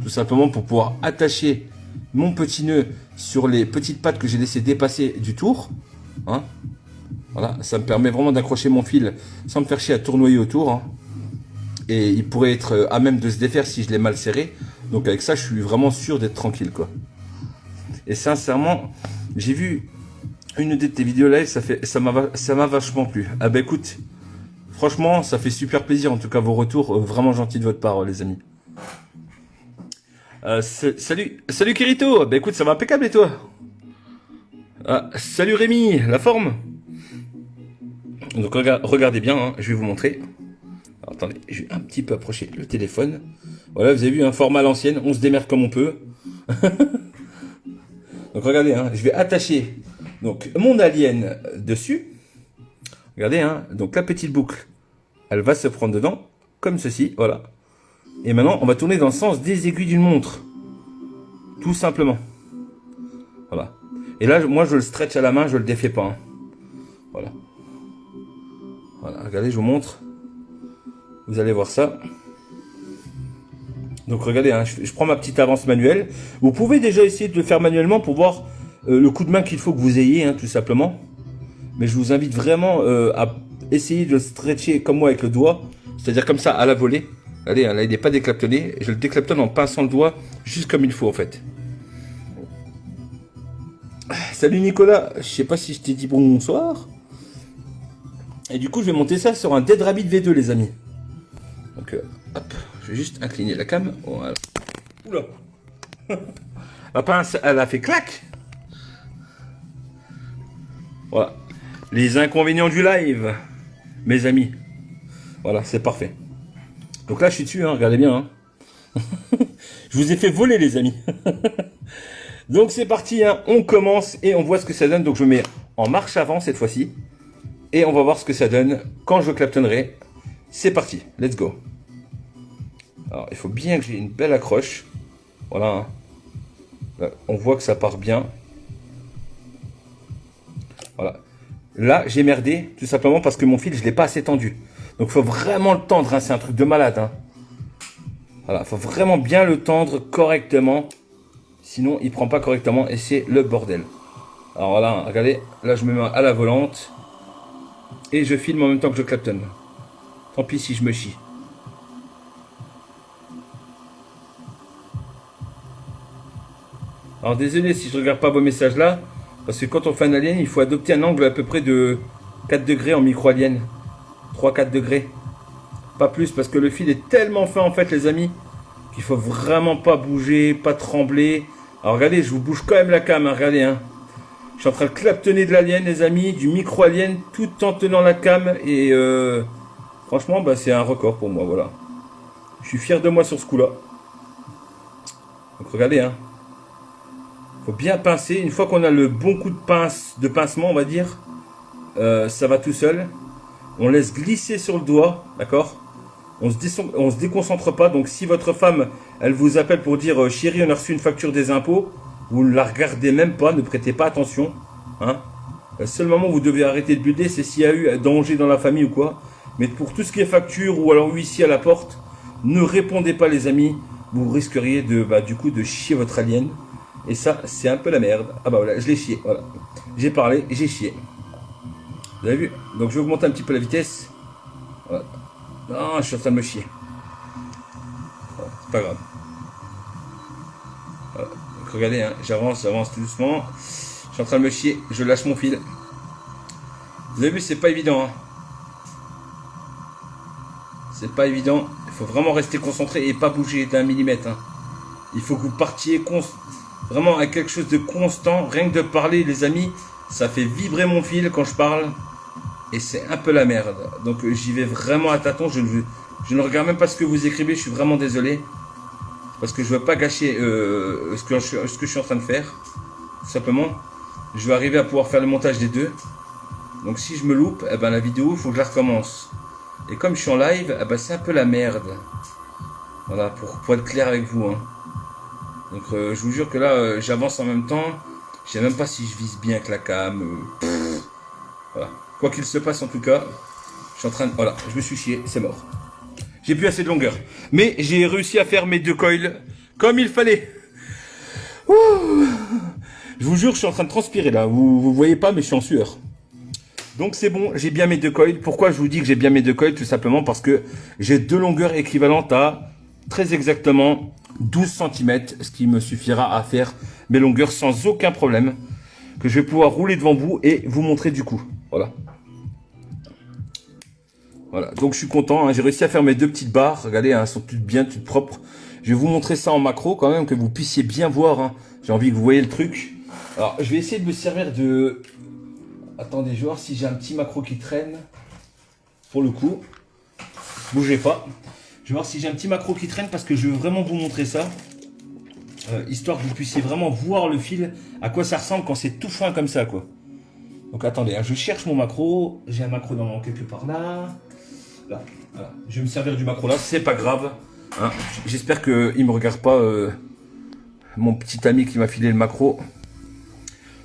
Tout simplement pour pouvoir attacher mon petit nœud sur les petites pattes que j'ai laissé dépasser du tour. Hein. Voilà, ça me permet vraiment d'accrocher mon fil sans me faire chier à tournoyer autour. Hein. Et il pourrait être à même de se défaire si je l'ai mal serré. Donc avec ça, je suis vraiment sûr d'être tranquille, quoi. Et sincèrement, j'ai vu une de tes vidéos live, ça m'a vachement plu. Ah bah écoute, franchement, ça fait super plaisir. En tout cas, vos retours, vraiment gentils de votre part, les amis. Salut Kirito. Bah écoute, ça va impeccable et toi? Salut Rémi, la forme? Donc regardez bien, hein, je vais vous montrer. Alors, attendez, je vais un petit peu approcher le téléphone. Voilà, vous avez vu un format à l'ancienne, on se démerde comme on peut. Donc regardez, hein, je vais attacher donc mon alien dessus. Regardez, hein, donc la petite boucle, elle va se prendre dedans, comme ceci, voilà. Et maintenant, on va tourner dans le sens des aiguilles d'une montre. Tout simplement. Voilà. Et là, moi, je le stretch à la main, je le défais pas. Hein. Voilà. Voilà, regardez, je vous montre. Vous allez voir ça. Donc regardez, hein, je prends ma petite avance manuelle. Vous pouvez déjà essayer de le faire manuellement pour voir le coup de main qu'il faut que vous ayez, hein, tout simplement. Mais je vous invite vraiment à essayer de le stretcher comme moi avec le doigt. C'est-à-dire comme ça, à la volée. Regardez, hein, là il n'est pas déclaptonné. Je le déclaptonne en pinçant le doigt, juste comme il faut en fait. Salut Nicolas, je sais pas si je t'ai dit bonsoir. Et du coup, je vais monter ça sur un Dead Rabbit V2, les amis. Donc, hop, je vais juste incliner la cam. Voilà. Oula. La pince, elle a fait clac. Voilà. Les inconvénients du live, mes amis. Voilà, c'est parfait. Donc là, je suis dessus, hein, regardez bien. Hein. Je vous ai fait voler, les amis. Donc c'est parti, hein, on commence et on voit ce que ça donne. Donc je me mets en marche avant cette fois-ci. Et on va voir ce que ça donne quand je claptonnerai. C'est parti, let's go. Alors il faut bien que j'ai une belle accroche. Voilà. Hein. Là, on voit que ça part bien. Voilà. Là j'ai merdé tout simplement parce que mon fil je l'ai pas assez tendu. Donc il faut vraiment le tendre, hein, c'est un truc de malade. Hein. Voilà, il faut vraiment bien le tendre correctement. Sinon il prend pas correctement et c'est le bordel. Alors voilà, regardez, là je me mets à la volante. Et je filme en même temps que je claptonne. Tant pis si je me chie. Alors désolé si je regarde pas vos messages là. Parce que quand on fait un alien, il faut adopter un angle à peu près de 4 degrés en micro-alien. 3-4 degrés. Pas plus parce que le fil est tellement fin en fait les amis. Qu'il faut vraiment pas bouger, pas trembler. Alors regardez, je vous bouge quand même la cam, hein, regardez. Hein. Je suis en train de claptonner de l'alien les amis, du micro-alien, tout en tenant la cam. Et franchement, bah, c'est un record pour moi, voilà. Je suis fier de moi sur ce coup-là. Donc regardez, hein. Faut bien pincer. Une fois qu'on a le bon coup de pincement, on va dire, ça va tout seul. On laisse glisser sur le doigt, d'accord. On se déconcentre pas. Donc si votre femme, elle vous appelle pour dire chérie, on a reçu une facture des impôts, vous ne la regardez même pas, ne prêtez pas attention. Hein. Le seul moment où vous devez arrêter de builder, c'est s'il y a eu danger dans la famille ou quoi. Mais pour tout ce qui est facture ou alors huissier à la porte, ne répondez pas les amis. Vous risqueriez du coup de chier votre alien. Et ça, c'est un peu la merde. Ah bah voilà, je l'ai chié. Voilà. J'ai parlé, j'ai chié. Vous avez vu? Donc je vais augmenter un petit peu la vitesse. Voilà. Non, je suis en train de me chier. Voilà, c'est pas grave. Voilà. Donc regardez, hein, j'avance tout doucement. Je suis en train de me chier, je lâche mon fil. Vous avez vu, c'est pas évident. Hein. C'est pas évident. Il faut vraiment rester concentré et pas bouger d'un millimètre. Hein. Il faut que vous partiez vraiment à quelque chose de constant. Rien que de parler, les amis, ça fait vibrer mon fil quand je parle. Et c'est un peu la merde. Donc j'y vais vraiment à tâtons. Je ne regarde même pas ce que vous écrivez. Je suis vraiment désolé. Parce que je ne veux pas gâcher ce que je suis en train de faire. Tout simplement. Je vais arriver à pouvoir faire le montage des deux. Donc si je me loupe, eh ben, la vidéo, il faut que je la recommence. Et comme je suis en live, ah bah c'est un peu la merde. Voilà, pour être clair avec vous. Hein. Donc je vous jure que là, j'avance en même temps. Je sais même pas si je vise bien avec la cam. Voilà. Quoi qu'il se passe en tout cas, je suis en train de... Voilà, je me suis chié, c'est mort. J'ai plus assez de longueur. Mais j'ai réussi à faire mes 2 coils comme il fallait. Ouh. Je vous jure, je suis en train de transpirer là. Vous voyez pas, mais je suis en sueur. Donc c'est bon, j'ai bien mes 2 coils. Pourquoi je vous dis que j'ai bien mes 2 coils? Tout simplement parce que j'ai 2 longueurs équivalentes à très exactement 12 cm, ce qui me suffira à faire mes longueurs sans aucun problème, que je vais pouvoir rouler devant vous et vous montrer du coup. Voilà. Voilà, donc je suis content, hein. J'ai réussi à faire mes 2 petites barres. Regardez, hein, elles sont toutes bien, toutes propres. Je vais vous montrer ça en macro quand même, que vous puissiez bien voir. Hein. J'ai envie que vous voyez le truc. Alors, je vais essayer de me servir de... Attendez, je vais voir si j'ai un petit macro qui traîne. Pour le coup, bougez pas. Je vais voir si j'ai un petit macro qui traîne parce que je veux vraiment vous montrer ça. Histoire que vous puissiez vraiment voir le fil, à quoi ça ressemble quand c'est tout fin comme ça, quoi. Donc attendez, hein, je cherche mon macro. J'ai un macro dans quelque part là. Là, voilà. Je vais me servir du macro là, c'est pas grave. Hein. J'espère qu'il ne me regarde pas, mon petit ami qui m'a filé le macro.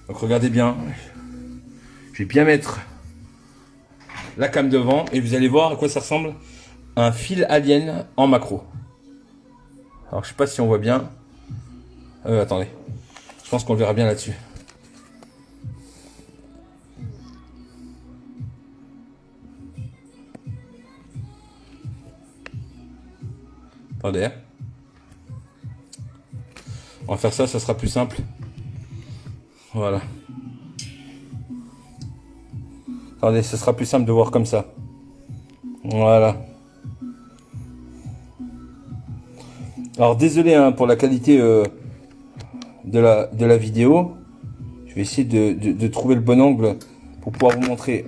Donc regardez bien. Je vais bien mettre la cam devant et vous allez voir à quoi ça ressemble. Un fil alien en macro. Alors je sais pas si on voit bien. Attendez. Je pense qu'on le verra bien là-dessus. Attendez. On va faire ça, ça sera plus simple. Voilà. Attendez, ce sera plus simple de voir comme ça. Voilà. Alors désolé hein, pour la qualité de la vidéo. Je vais essayer de trouver le bon angle pour pouvoir vous montrer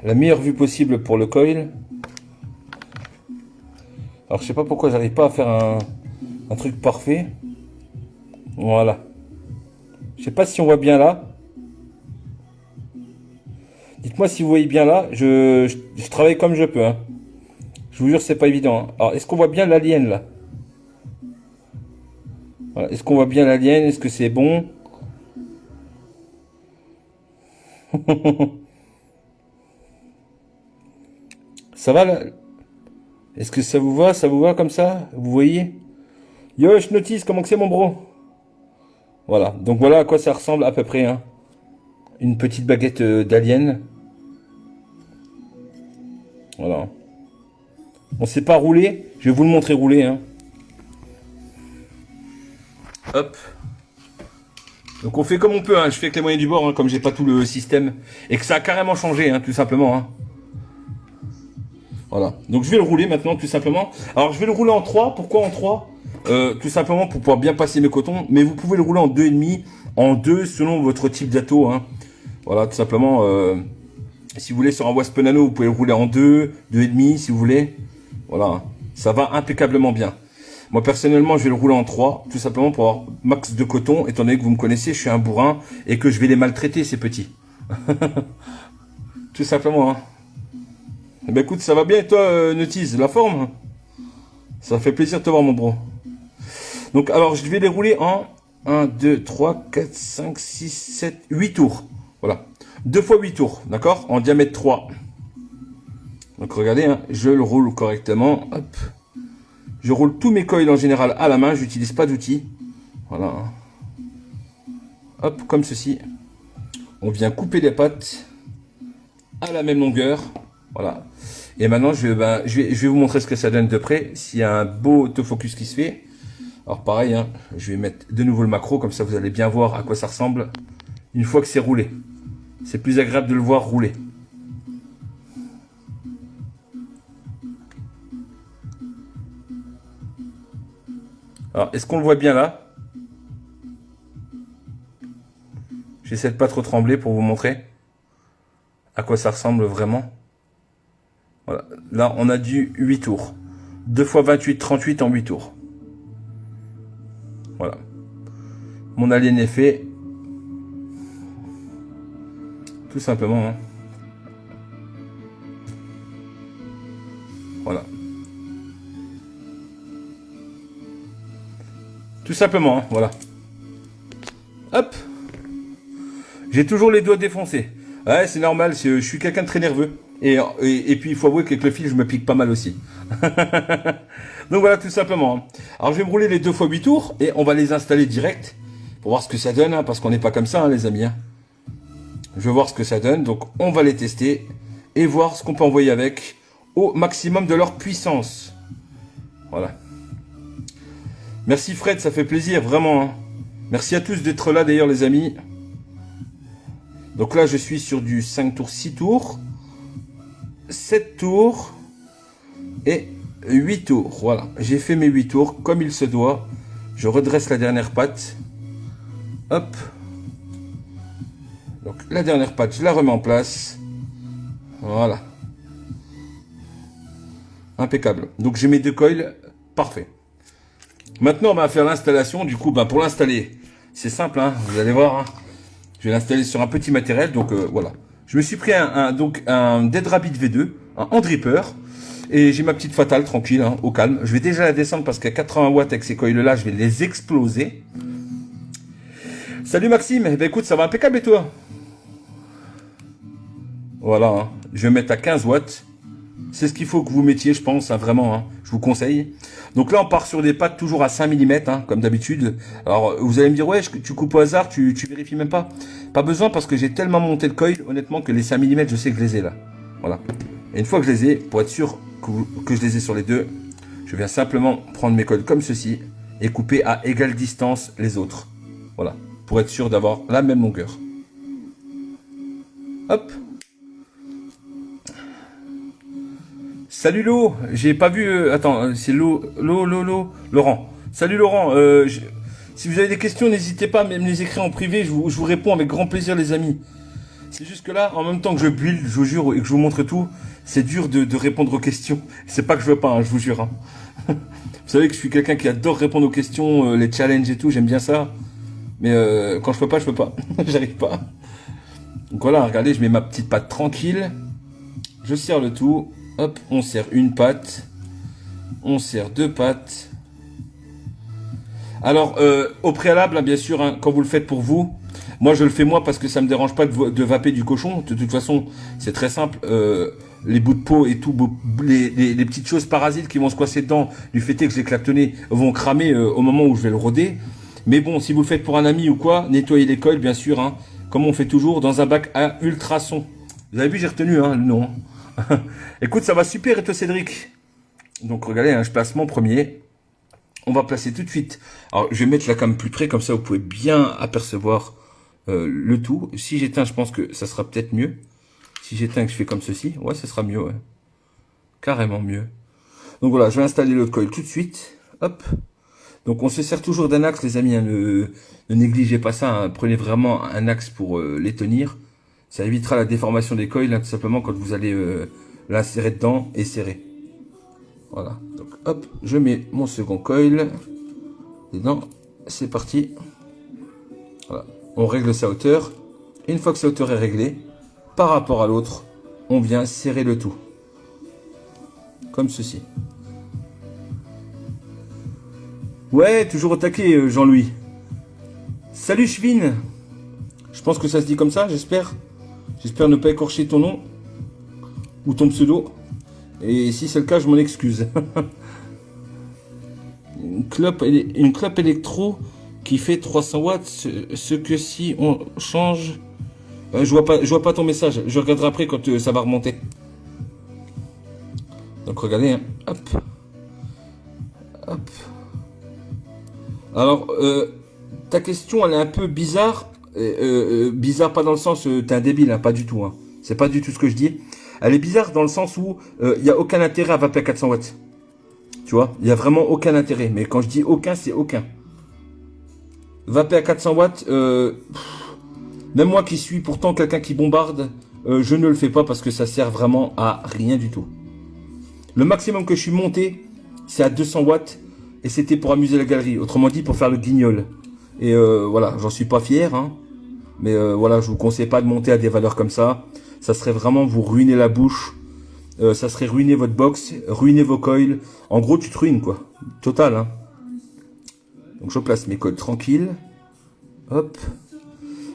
la meilleure vue possible pour le coil. Alors je sais pas pourquoi j'arrive pas à faire un truc parfait. Voilà. Je sais pas si on voit bien là. Dites-moi si vous voyez bien là. Je travaille comme je peux. Hein. Je vous jure c'est pas évident. Hein. Alors est-ce qu'on voit bien l'alien là? Voilà. Est-ce qu'on voit bien l'alien? Est-ce que c'est bon? Ça va là? Est-ce que ça vous va? Ça vous va comme ça? Vous voyez? Yo, je notice, comment que c'est mon bro? Voilà, donc voilà à quoi ça ressemble à peu près. Hein. Une petite baguette d'alien. Voilà. On sait pas rouler, je vais vous le montrer rouler. Hein. Hop. Donc on fait comme on peut, hein. Je fais avec les moyens du bord, hein, comme j'ai pas tout le système. Et que ça a carrément changé, hein, tout simplement. Hein. Voilà. Donc je vais le rouler maintenant, tout simplement. Alors je vais le rouler en 3. Pourquoi en 3 tout simplement pour pouvoir bien passer mes cotons. Mais vous pouvez le rouler en 2,5, en 2 selon votre type d'atto. Hein. Voilà, tout simplement. Si vous voulez sur un Wasp Nano, vous pouvez le rouler en 2, 2,5 si vous voulez. Voilà, ça va impeccablement bien. Moi personnellement, je vais le rouler en 3, tout simplement pour avoir max de coton, étant donné que vous me connaissez, je suis un bourrin et que je vais les maltraiter ces petits. Tout simplement. Hein. Eh ben écoute, ça va bien et toi, Nutise, la forme? Ça fait plaisir de te voir mon bro. Donc alors je vais les rouler en 1, 2, 3, 4, 5, 6, 7, 8 tours. Voilà. 2 fois 8 tours, d'accord? En diamètre 3. Donc regardez, hein, je le roule correctement. Hop. Je roule tous mes coils en général à la main, je n'utilise pas d'outils. Voilà. Hop, comme ceci. On vient couper les pattes à la même longueur. Voilà. Et maintenant, je vais vous montrer ce que ça donne de près. S'il y a un beau autofocus qui se fait. Alors pareil, hein, je vais mettre de nouveau le macro, comme ça vous allez bien voir à quoi ça ressemble une fois que c'est roulé. C'est plus agréable de le voir rouler. Alors, est-ce qu'on le voit bien là? J'essaie de pas trop trembler pour vous montrer à quoi ça ressemble vraiment. Voilà. Là, on a du 8 tours. 2 fois 28, 38 en 8 tours. Voilà. Mon alien est fait. Tout simplement. Hein. Voilà. Tout simplement, hein, voilà. Hop. J'ai toujours les doigts défoncés. Ouais, c'est normal, je suis quelqu'un de très nerveux. Et puis, il faut avouer qu'avec le fil, je me pique pas mal aussi. Donc voilà, tout simplement. Hein. Alors, je vais me rouler les 2 fois 8 tours et on va les installer direct pour voir ce que ça donne, hein, parce qu'on n'est pas comme ça, hein, les amis. Hein. Je veux voir ce que ça donne, donc on va les tester et voir ce qu'on peut envoyer avec au maximum de leur puissance. Voilà. Merci Fred, ça fait plaisir, vraiment. Hein. Merci à tous d'être là d'ailleurs, les amis. Donc là, je suis sur du 5 tours, 6 tours, 7 tours et 8 tours. Voilà, j'ai fait mes 8 tours comme il se doit. Je redresse la dernière patte. Hop. Donc la dernière patte, je la remets en place. Voilà. Impeccable. Donc j'ai mes 2 coils, parfait. Maintenant, on va faire l'installation. Du coup, pour l'installer, c'est simple, hein, vous allez voir. Hein. Je vais l'installer sur un petit matériel. Donc voilà. Je me suis pris un Dead Rabbit V2, un Handripper. Et j'ai ma petite fatale, tranquille, hein, au calme. Je vais déjà la descendre parce qu'à 80 watts avec ces coils-là, je vais les exploser. Salut Maxime. Eh ben, écoute, ça va impeccable et toi? Voilà. Hein. Je vais mettre à 15 watts. C'est ce qu'il faut que vous mettiez, je pense, hein, vraiment. Hein, je vous conseille. Donc là, on part sur des pattes toujours à 5 mm, hein, comme d'habitude. Alors, vous allez me dire, ouais, tu coupes au hasard, tu vérifies même pas. Pas besoin parce que j'ai tellement monté le coil, honnêtement, que les 5 mm, je sais que je les ai là. Voilà. Et une fois que je les ai, pour être sûr que je les ai sur les deux, je viens simplement prendre mes coils comme ceci et couper à égale distance les autres. Voilà. Pour être sûr d'avoir la même longueur. Hop. Salut Lo, j'ai pas vu. Attends, c'est Laurent. Salut Laurent. Si vous avez des questions, n'hésitez pas à me les écrire en privé. Je vous réponds avec grand plaisir, les amis. C'est juste que là, en même temps que je build, je vous jure, et que je vous montre tout, c'est dur de répondre aux questions. C'est pas que je veux pas, hein, je vous jure. Hein. Vous savez que je suis quelqu'un qui adore répondre aux questions, les challenges et tout. J'aime bien ça. Mais quand je peux pas, je peux pas. J'arrive pas. Donc voilà, regardez, je mets ma petite patte tranquille. Je serre le tout. Hop, on serre une patte, on serre 2 pattes. Alors, au préalable, hein, bien sûr, hein, quand vous le faites pour vous, moi je le fais moi parce que ça me dérange pas de vaper du cochon. De toute façon, c'est très simple. Les bouts de peau et tout, les petites choses parasites qui vont se coincer dedans, du fait que je les claquetonné, vont cramer au moment où je vais le roder. Mais bon, si vous le faites pour un ami ou quoi, nettoyez les coils, bien sûr, hein, comme on fait toujours, dans un bac à ultrasons. Vous avez vu, j'ai retenu hein, le nom. Écoute, ça va super et toi Cédric? Donc regardez, hein, je place mon premier. On va placer tout de suite. Alors je vais mettre la cam plus près, comme ça vous pouvez bien apercevoir le tout. Si j'éteins, je pense que ça sera peut-être mieux. Si j'éteins et que je fais comme ceci, ouais, ça sera mieux, ouais. Carrément mieux. Donc voilà, je vais installer le coil tout de suite. Hop. Donc on se sert toujours d'un axe, les amis. Hein, ne négligez pas ça. Hein, prenez vraiment un axe pour les tenir. Ça évitera la déformation des coils, hein, tout simplement, quand vous allez l'insérer dedans et serrer. Voilà. Donc, hop, je mets mon second coil dedans. C'est parti. Voilà. On règle sa hauteur. Une fois que sa hauteur est réglée, par rapport à l'autre, on vient serrer le tout. Comme ceci. Ouais, toujours au taquet, Jean-Louis. Salut, Chevine. Je pense que ça se dit comme ça, j'espère. J'espère ne pas écorcher ton nom ou ton pseudo. Et si c'est le cas, je m'en excuse. Une clope électro qui fait 300 watts. Ce que si on change... je vois pas ton message. Je regarderai après quand ça va remonter. Donc regardez. Hein. Hop. Hop. Alors, ta question, elle est un peu bizarre. Bizarre pas dans le sens t'es un débile, hein, pas du tout. Hein. C'est pas du tout ce que je dis. Elle est bizarre dans le sens où il n'y a aucun intérêt à vaper à 400 watts. Tu vois, il n'y a vraiment aucun intérêt. Mais quand je dis aucun, c'est aucun. Vaper à 400 watts, même moi qui suis pourtant quelqu'un qui bombarde, je ne le fais pas parce que ça sert vraiment à rien du tout. Le maximum que je suis monté, c'est à 200 watts et c'était pour amuser la galerie. Autrement dit, pour faire le guignol. Et voilà, j'en suis pas fier, hein. Mais voilà, je vous conseille pas de monter à des valeurs comme ça. Ça serait vraiment vous ruiner la bouche. ça serait ruiner votre box, ruiner vos coils. En gros, tu te ruines, quoi. Total, hein. Donc, je place mes coils tranquilles. Hop.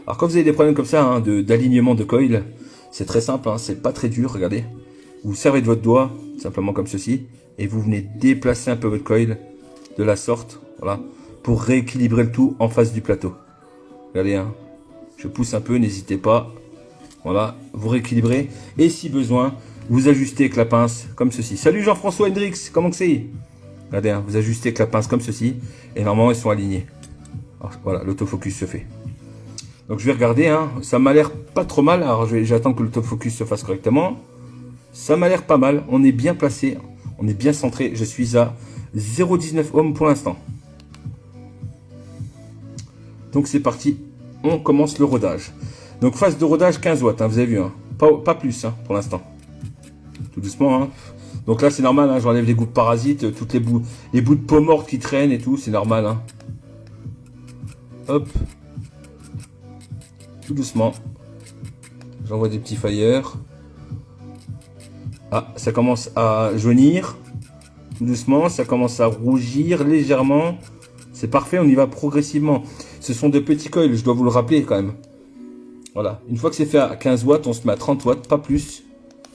Alors, quand vous avez des problèmes comme ça, hein, d'alignement de coil, c'est très simple, hein, c'est pas très dur, regardez. Vous servez de votre doigt, simplement comme ceci, et vous venez déplacer un peu votre coil de la sorte, voilà, pour rééquilibrer le tout en face du plateau. Regardez, hein, je pousse un peu, n'hésitez pas. Voilà, vous rééquilibrez, et si besoin, vous ajustez avec la pince, comme ceci. Salut Jean-François Hendrix, comment que c'est? Regardez, hein, vous ajustez avec la pince comme ceci, et normalement ils sont alignés. Alors, voilà, l'autofocus se fait. Donc je vais regarder, hein, ça m'a l'air pas trop mal, alors j'attends que l'autofocus se fasse correctement. Ça m'a l'air pas mal, on est bien placé, on est bien centré, je suis à 0,19 ohms pour l'instant. Donc c'est parti, on commence le rodage. Donc phase de rodage 15 watts, hein, vous avez vu, hein, pas plus hein, pour l'instant. Tout doucement, hein. Donc là c'est normal, hein, j'enlève les gouttes parasites, toutes les bouts de peau morte qui traînent et tout, c'est normal. Hein. Hop. Tout doucement. J'envoie des petits fires. Ah, ça commence à jaunir. Tout doucement, ça commence à rougir légèrement. C'est parfait, on y va progressivement. Ce sont de petits coils, je dois vous le rappeler quand même. Voilà, une fois que c'est fait à 15 watts, on se met à 30 watts, pas plus.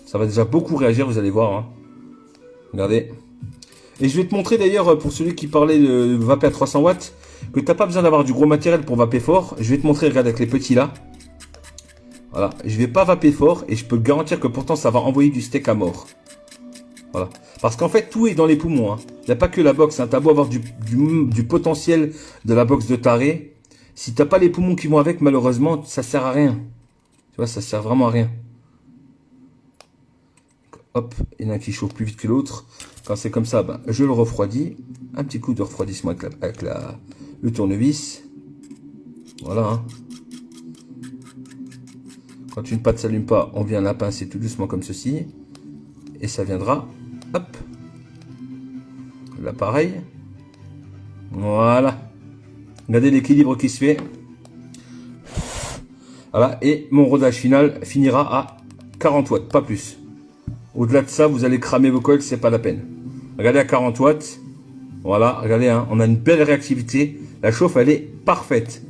Ça va déjà beaucoup réagir, vous allez voir. Hein. Regardez. Et je vais te montrer d'ailleurs, pour celui qui parlait de vaper à 300 watts, que tu n'as pas besoin d'avoir du gros matériel pour vaper fort. Je vais te montrer, regarde avec les petits là. Voilà, je vais pas vaper fort et je peux te garantir que pourtant ça va envoyer du steak à mort. Voilà, parce qu'en fait tout est dans les poumons. Hein. Il n'y a pas que la box, hein. Tu as beau avoir du potentiel de la box de taré. Si tu n'as pas les poumons qui vont avec, malheureusement, ça sert à rien. Tu vois, ça sert vraiment à rien. Hop, il y en a un qui chauffe plus vite que l'autre. Quand c'est comme ça, ben, je le refroidis. Un petit coup de refroidissement avec le tournevis. Voilà. Hein. Quand une pâte ne s'allume pas, on vient la pincer tout doucement comme ceci. Et ça viendra, hop. Là pareil. Voilà. Regardez l'équilibre qui se fait. Voilà. Et mon rodage final finira à 40 watts, pas plus. Au-delà de ça, vous allez cramer vos coils, c'est pas la peine. Regardez à 40 watts. Voilà, regardez, hein, on a une belle réactivité. La chauffe, elle est parfaite.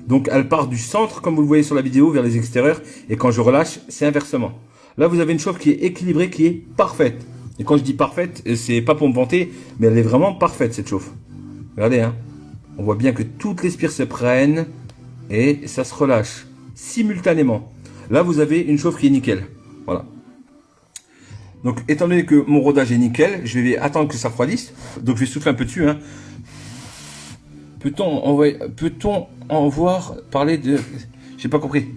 Donc, elle part du centre, comme vous le voyez sur la vidéo, vers les extérieurs. Et quand je relâche, c'est inversement. Là, vous avez une chauffe qui est équilibrée, qui est parfaite. Et quand je dis parfaite, c'est pas pour me vanter, mais elle est vraiment parfaite, cette chauffe. Regardez, hein. On voit bien que toutes les spires se prennent et ça se relâche simultanément. Là, vous avez une chauffe qui est nickel. Voilà. Donc, étant donné que mon rodage est nickel, je vais attendre que ça refroidisse. Donc, je vais souffler un peu dessus. Hein. Peut-on en voir parler de... J'ai pas compris.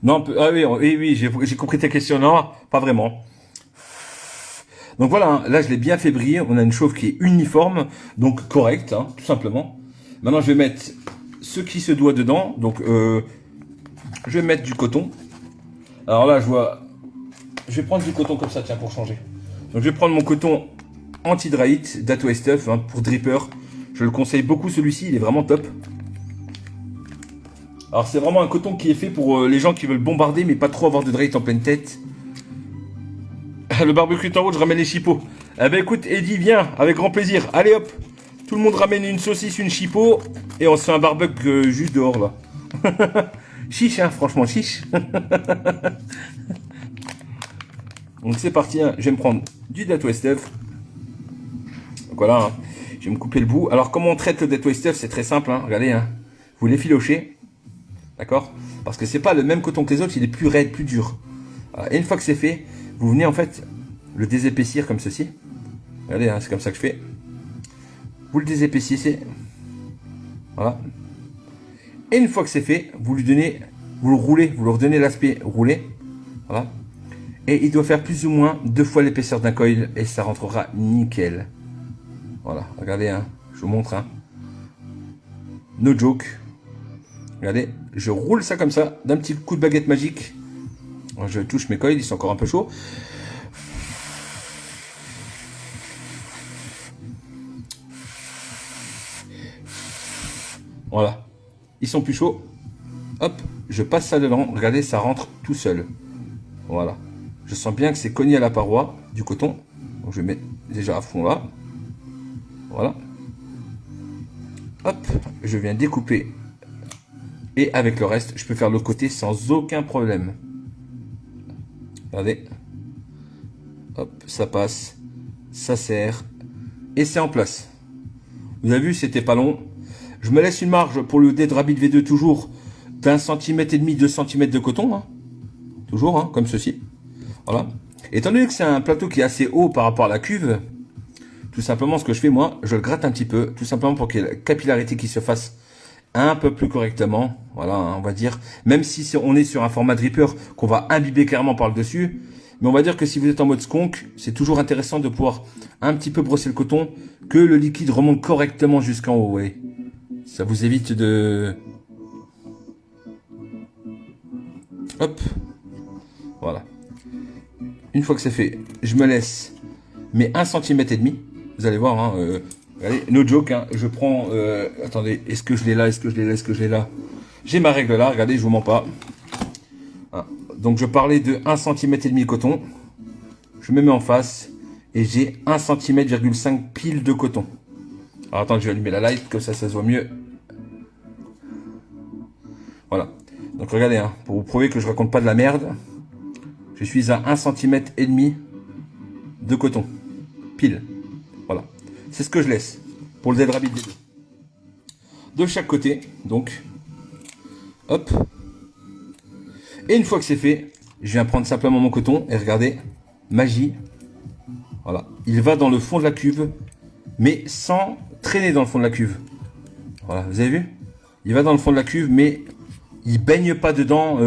Non, ah oui, j'ai compris ta question. Non, pas vraiment. Donc voilà, hein, là je l'ai bien fait briller. On a une chauffe qui est uniforme, donc correcte, hein, tout simplement. Maintenant, je vais mettre ce qui se doit dedans. Donc, je vais mettre du coton. Alors là, je vais prendre du coton comme ça, tiens, pour changer. Donc, je vais prendre mon coton anti-dry d'Ato Stuff hein, pour dripper. Je le conseille beaucoup, celui-ci, il est vraiment top. Alors, c'est vraiment un coton qui est fait pour les gens qui veulent bombarder, mais pas trop avoir de dry en pleine tête. Le barbecue est en route, je ramène les chipots. Eh ben écoute, Eddie, viens, avec grand plaisir. Allez hop, tout le monde ramène une saucisse, une chipot, et on se fait un barbecue juste dehors là. Chiche, hein, franchement, chiche. Donc c'est parti, hein. Je vais me prendre du Dato Stuff. Donc voilà, hein. Je vais me couper le bout. Alors comment on traite le Dato Stuff, c'est très simple, hein. Regardez, hein. Vous l'effilochez, d'accord? Parce que c'est pas le même coton que les autres, il est plus raide, plus dur. Voilà. Et une fois que c'est fait, vous venez en fait le désépaissir comme ceci. Regardez, hein, c'est comme ça que je fais. Vous le désépaississez. Voilà. Et une fois que c'est fait, vous le roulez, vous leur redonnez l'aspect roulé. Voilà. Et il doit faire plus ou moins 2 fois l'épaisseur d'un coil et ça rentrera nickel. Voilà, regardez, hein, je vous montre. Hein. No joke. Regardez, je roule ça comme ça, d'un petit coup de baguette magique. Je touche mes coils, ils sont encore un peu chauds. Voilà. Ils sont plus chauds. Hop. je passe ça dedans, regardez, ça rentre tout seul. Voilà. Je sens bien que c'est cogné à la paroi du coton. Donc je mets déjà à fond là. Voilà. Hop, je viens découper. Et avec le reste, je peux faire l'autre côté sans aucun problème. Regardez. Hop, ça passe. Ça serre. Et c'est en place. Vous avez vu, c'était pas long. Je me laisse une marge pour le Dead Rabbit V2 toujours d'1,5 cm, 2 cm de coton. Hein. Toujours, hein, comme ceci. Voilà. Étant donné que c'est un plateau qui est assez haut par rapport à la cuve, tout simplement ce que je fais moi, je le gratte un petit peu, tout simplement pour qu'il y ait la capillarité qui se fasse un peu plus correctement. Voilà, hein, on va dire. Même si on est sur un format dripper qu'on va imbiber clairement par le dessus. Mais on va dire que si vous êtes en mode skunk, c'est toujours intéressant de pouvoir un petit peu brosser le coton, que le liquide remonte correctement jusqu'en haut. Ouais. Ça vous évite de... Hop. Voilà. Une fois que c'est fait, je me laisse mes 1,5 cm. Vous allez voir, hein, allez, no joke, hein, je prends... attendez, est-ce que je l'ai là? Est-ce que je l'ai là? Est-ce que je l'ai là? J'ai ma règle là, regardez, je vous mens pas. Hein, donc je parlais de 1,5 cm coton. Je me mets en face et j'ai 1,5 cm pile de coton. Alors attends, je vais allumer la light, comme ça se voit mieux. Voilà. Donc regardez, hein, pour vous prouver que je raconte pas de la merde, je suis à 1,5 cm de coton. Pile. Voilà. C'est ce que je laisse pour le Dead Rabbit V2. De chaque côté, donc. Hop. Et une fois que c'est fait, je viens prendre simplement mon coton et regardez, magie. Voilà. Il va dans le fond de la cuve, mais sans traîner dans le fond de la cuve. Voilà, vous avez vu? Il va dans le fond de la cuve, mais il baigne pas dedans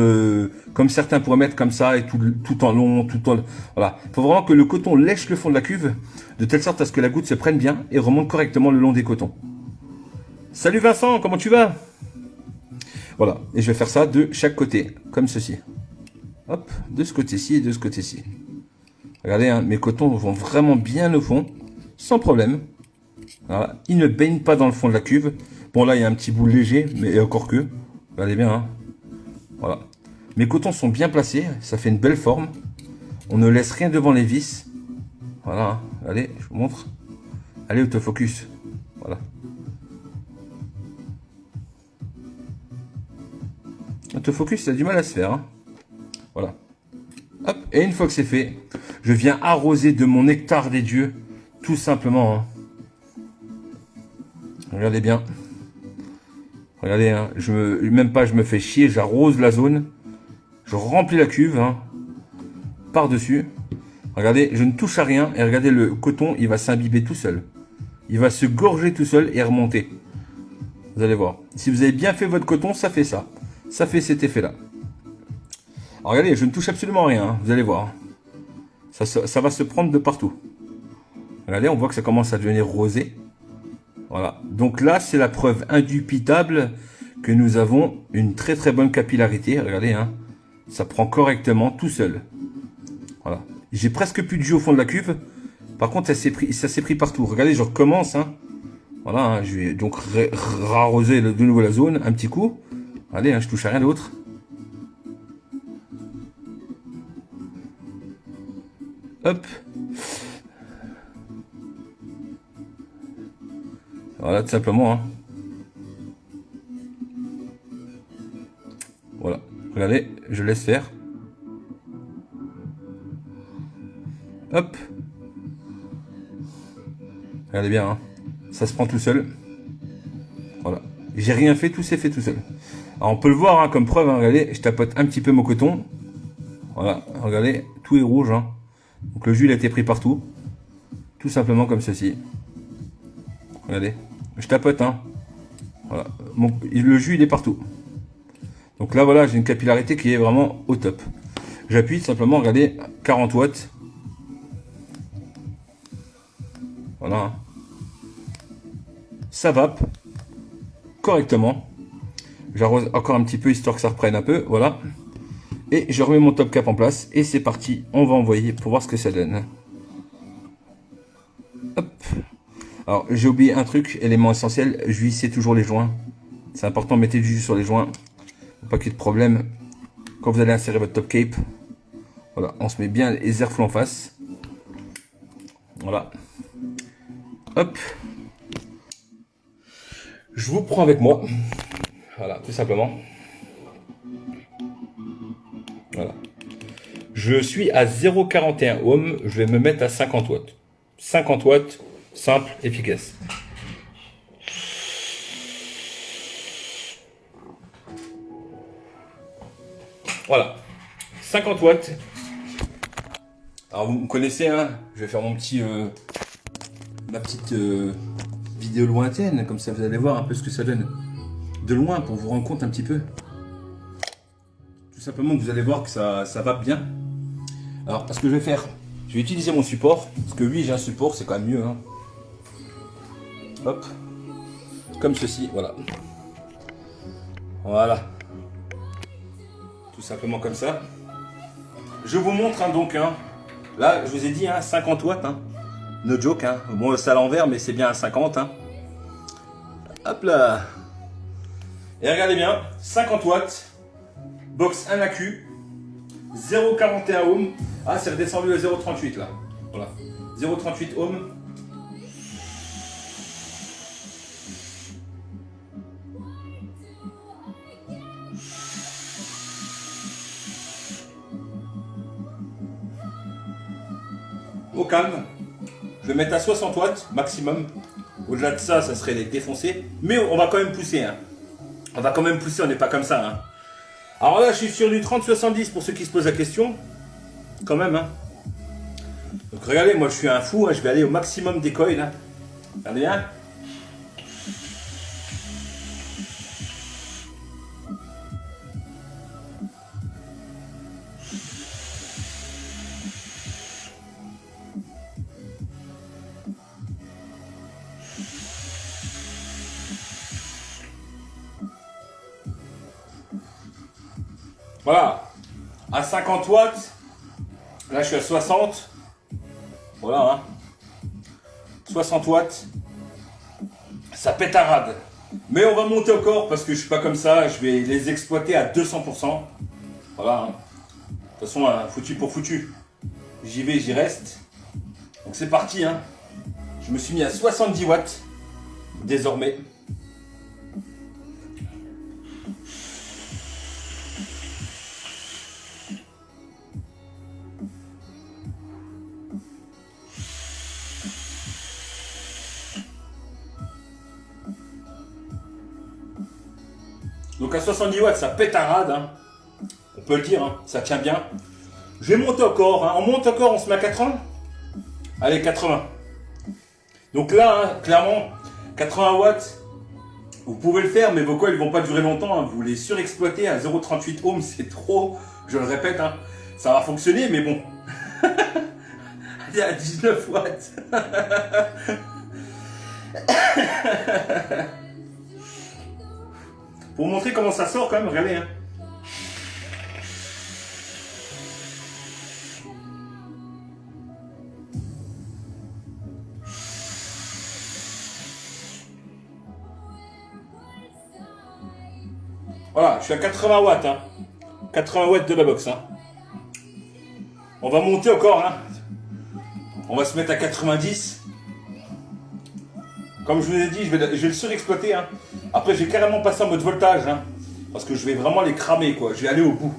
comme certains pourraient mettre comme ça et tout en long, tout en... Voilà. Il faut vraiment que le coton lèche le fond de la cuve de telle sorte à ce que la goutte se prenne bien et remonte correctement le long des cotons. Salut Vincent, comment tu vas? Voilà. Et je vais faire ça de chaque côté, comme ceci. Hop, de ce côté-ci et de ce côté-ci. Regardez, hein, mes cotons vont vraiment bien au fond, sans problème. Voilà. Ils ne baignent pas dans le fond de la cuve. Bon, là, il y a un petit bout léger, mais encore que. Regardez bien, hein. Voilà. Mes cotons sont bien placés, ça fait une belle forme. On ne laisse rien devant les vis. Voilà, hein. Allez, je vous montre. Allez, autofocus. Voilà. Autofocus, ça a du mal à se faire. Hein. Voilà. Hop, et une fois que c'est fait, je viens arroser de mon nectar des dieux, tout simplement. Hein. Regardez bien. Regardez, hein, même pas je me fais chier, j'arrose la zone. Je remplis la cuve hein, par-dessus. Regardez, je ne touche à rien. Et regardez, le coton, il va s'imbiber tout seul. Il va se gorger tout seul et remonter. Vous allez voir. Si vous avez bien fait votre coton, ça fait ça. Ça fait cet effet-là. Alors regardez, je ne touche absolument à rien. Hein, vous allez voir. Ça va se prendre de partout. Regardez, on voit que ça commence à devenir rosé. Voilà. Donc là, c'est la preuve indubitable que nous avons une très très bonne capillarité. Regardez, hein. Ça prend correctement tout seul. Voilà. J'ai presque plus de jus au fond de la cuve. Par contre, ça s'est pris partout. Regardez, je recommence. Hein. Voilà, hein. Je vais donc arroser de nouveau la zone un petit coup. Allez, hein, je touche à rien d'autre. Hop. Voilà, tout simplement. Hein. Voilà. Regardez, je laisse faire. Hop. Regardez bien. Hein. Ça se prend tout seul. Voilà. J'ai rien fait, tout s'est fait tout seul. Alors, on peut le voir hein, comme preuve. Hein, regardez, je tapote un petit peu mon coton. Voilà. Regardez, tout est rouge. Hein. Donc le jus il a été pris partout. Tout simplement comme ceci. Regardez. Je tapote. Hein. Voilà. Le jus il est partout. Donc là voilà, j'ai une capillarité qui est vraiment au top. J'appuie simplement, regardez, 40 watts. Voilà. Hein. Ça vape correctement. J'arrose encore un petit peu histoire que ça reprenne un peu. Voilà. Et je remets mon top cap en place. Et c'est parti. On va envoyer pour voir ce que ça donne. Hop. Alors j'ai oublié un truc, élément essentiel. Juissez toujours les joints. C'est important, mettez du jus sur les joints. Pas qu'il y ait de problème. Quand vous allez insérer votre top cape, voilà, on se met bien les airflows en face. Voilà. Hop. Je vous prends avec moi. Voilà, tout simplement. Voilà. Je suis à 0,41 ohms. Je vais me mettre à 50 watts. 50 watts, simple, efficace. Voilà. 50 watts. Alors vous me connaissez, hein, je vais faire mon petit, ma petite vidéo lointaine, comme ça vous allez voir un peu ce que ça donne de loin pour vous rendre compte un petit peu. Tout simplement que vous allez voir que ça va bien. Alors ce que je vais faire, je vais utiliser mon support, parce que oui j'ai un support, c'est quand même mieux. Hein. Hop, comme ceci, voilà. Voilà. Tout simplement comme ça. Je vous montre hein, donc. Hein. Là, je vous ai dit, hein, 50 watts, hein. No joke, hein. Bon, c'est à l'envers, mais c'est bien à 50. Hein. Hop là. Et regardez bien, 50 watts, box 1 AQ, 0,41 ohms. Ah, c'est redescendu à 0,38 là. Voilà, 0,38 ohms. Au calme, je vais mettre à 60 watts maximum. Au-delà de ça, ça serait les défoncer. Mais on va quand même pousser. Hein. On va quand même pousser, on n'est pas comme ça. Hein. Alors là, je suis sur du 30-70 pour ceux qui se posent la question. Quand même. Hein. Donc regardez, moi je suis un fou. Hein. Je vais aller au maximum des coils. Hein. Regardez bien. Voilà, à 50 watts, là je suis à 60, voilà, hein. 60 watts, ça pétarade. Mais on va monter encore parce que je suis pas comme ça, je vais les exploiter à 200%. Voilà, hein. De toute façon, hein, foutu pour foutu, j'y vais, j'y reste. Donc c'est parti, hein. Je me suis mis à 70 watts, désormais. Donc à 70 watts, ça pétarade, hein. On peut le dire, hein. Ça tient bien. Je vais monter encore, hein. On monte encore, on se met à 80. Allez, 80. Donc là, hein, clairement, 80 watts, vous pouvez le faire, mais vos coils ne vont pas durer longtemps. Hein. Vous les surexploitez à 0,38 ohms, c'est trop. Je le répète, hein. Ça va fonctionner, mais bon. Allez, à 19 watts. Pour vous montrer comment ça sort quand même, regardez. Hein. Voilà, je suis à 80 watts. Hein. 80 watts de la box. Hein. On va monter encore. Hein. On va se mettre à 90. Comme je vous ai dit, je vais le surexploiter. Hein. Après, je vais carrément passer en mode voltage. Hein, parce que je vais vraiment les cramer. Quoi. Je vais aller au bout.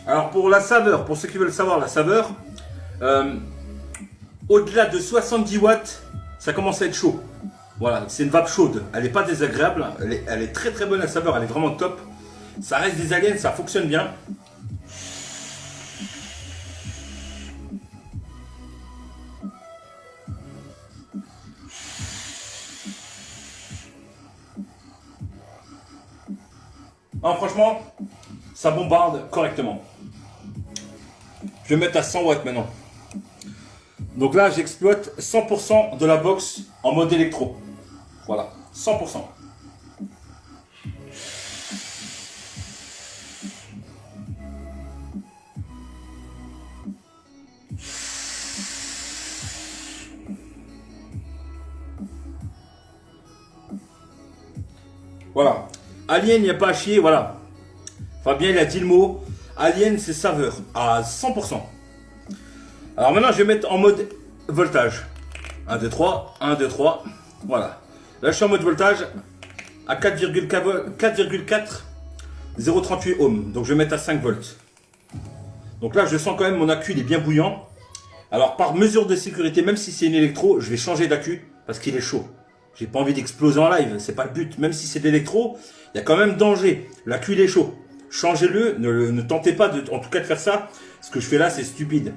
Alors, pour la saveur, pour ceux qui veulent savoir la saveur, au-delà de 70 watts, ça commence à être chaud. Voilà, c'est une vape chaude. Elle n'est pas désagréable. Elle est très très bonne la saveur. Elle est vraiment top. Ça reste des aliens, ça fonctionne bien. Non, franchement, ça bombarde correctement. Je vais mettre à 100 watts maintenant. Donc là, j'exploite 100% de la box en mode électro. Voilà, 100%. Voilà. Alien, il n'y a pas à chier, voilà. Fabien, il a dit le mot. Alien, c'est saveur à 100%. Alors maintenant, je vais mettre en mode voltage. 1, 2, 3, 1, 2, 3. Voilà. Là, je suis en mode voltage à 4,4 0,38 ohms. Donc, je vais mettre à 5 volts. Donc là, je sens quand même mon accu, il est bien bouillant. Alors, par mesure de sécurité, même si c'est une électro, je vais changer d'accu parce qu'il est chaud. J'ai pas envie d'exploser en live, c'est pas le but. Même si c'est de l'électro, il y a quand même danger. L'accu, il est chaud. Changez-le, ne tentez pas en tout cas de faire ça. Ce que je fais là, c'est stupide.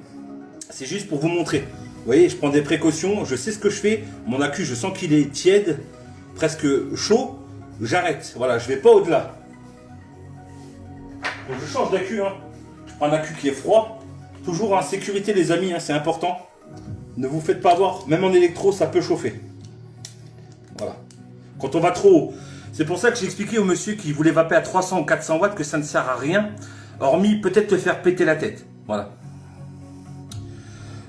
C'est juste pour vous montrer. Vous voyez, je prends des précautions, je sais ce que je fais. Mon accu, je sens qu'il est tiède, presque chaud. J'arrête. Voilà, je vais pas au-delà. Donc je change d'accu. Hein. Je prends un accu qui est froid. Toujours en sécurité, les amis, hein, c'est important. Ne vous faites pas avoir. Même en électro, ça peut chauffer. Voilà. Quand on va trop haut. C'est pour ça que j'ai expliqué au monsieur qui voulait vaper à 300 ou 400 watts que ça ne sert à rien. Hormis peut-être te faire péter la tête. Voilà.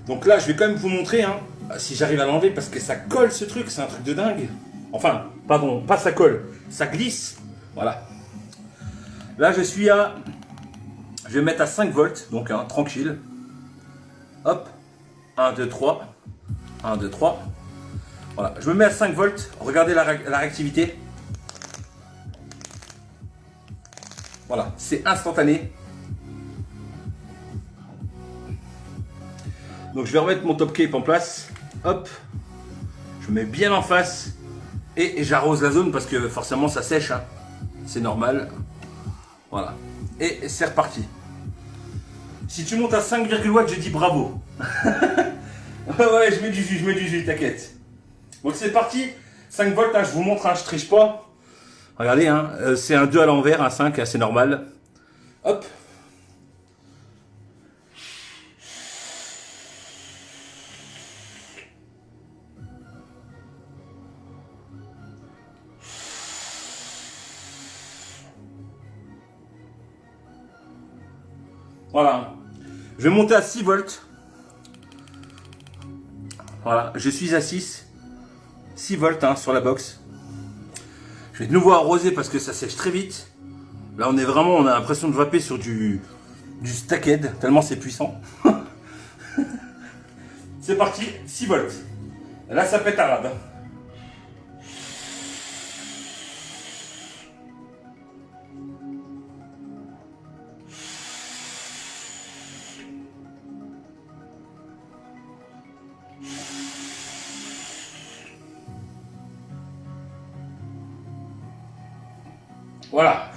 Donc là, je vais quand même vous montrer, hein, si j'arrive à l'enlever, parce que ça colle ce truc, c'est un truc de dingue. Enfin, pardon, pas ça colle, ça glisse. Voilà. Là, je suis à... Je vais mettre à 5 volts, donc hein, tranquille. Hop. 1, 2, 3. 1, 2, 3. Voilà, je me mets à 5 volts. Regardez la réactivité. Voilà, c'est instantané. Donc je vais remettre mon top cape en place. Hop. Je mets bien en face. Et j'arrose la zone parce que forcément ça sèche. Hein. C'est normal. Voilà. Et c'est reparti. Si tu montes à 5,8 watts, je dis bravo. Ouais, je mets du jus, t'inquiète. Donc c'est parti. 5 volts, hein, je vous montre, hein, je triche pas. Regardez, hein, c'est un 2 à l'envers, un 5, hein, c'est normal. Hop. Voilà. Je vais monter à 6 volts. Voilà, je suis à 6 volts hein, sur la box. Je vais de nouveau arroser parce que ça sèche très vite. Là, on a l'impression de vaper sur du stackhead, tellement c'est puissant. C'est parti, 6 volts. Là, ça pète à rade. Voilà.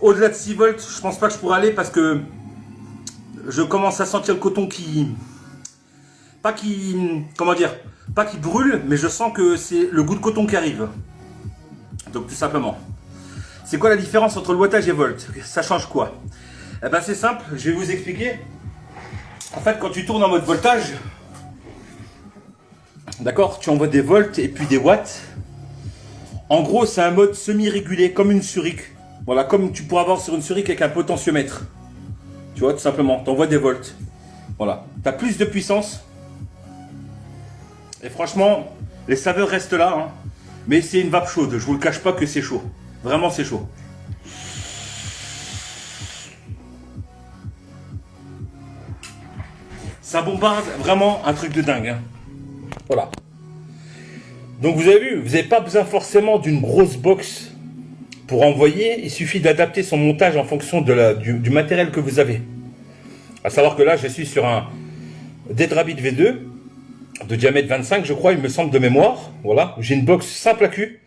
Au-delà de 6 volts, je pense pas que je pourrais aller parce que je commence à sentir le coton qui... Comment dire? Pas qui brûle, mais je sens que c'est le goût de coton qui arrive. Donc tout simplement. C'est quoi la différence entre le wattage et volt? Ça change quoi? Eh ben c'est simple, je vais vous expliquer. En fait, quand tu tournes en mode voltage, d'accord, tu envoies des volts et puis des watts. En gros, c'est un mode semi-régulé, comme une Zurich. Voilà, comme tu pourras avoir sur une Zurich avec un potentiomètre. Tu vois, tout simplement, tu envoies des volts. Voilà, tu as plus de puissance. Et franchement, les saveurs restent là. Hein. Mais c'est une vape chaude, je vous le cache pas que c'est chaud. Vraiment, c'est chaud. Ça bombarde vraiment un truc de dingue. Hein. Voilà. Donc vous avez vu, vous n'avez pas besoin forcément d'une grosse box pour envoyer. Il suffit d'adapter son montage en fonction de du matériel que vous avez. À savoir que là, je suis sur un Dedrabit V2 de diamètre 25, je crois, il me semble de mémoire. Voilà, j'ai une box simple à cul.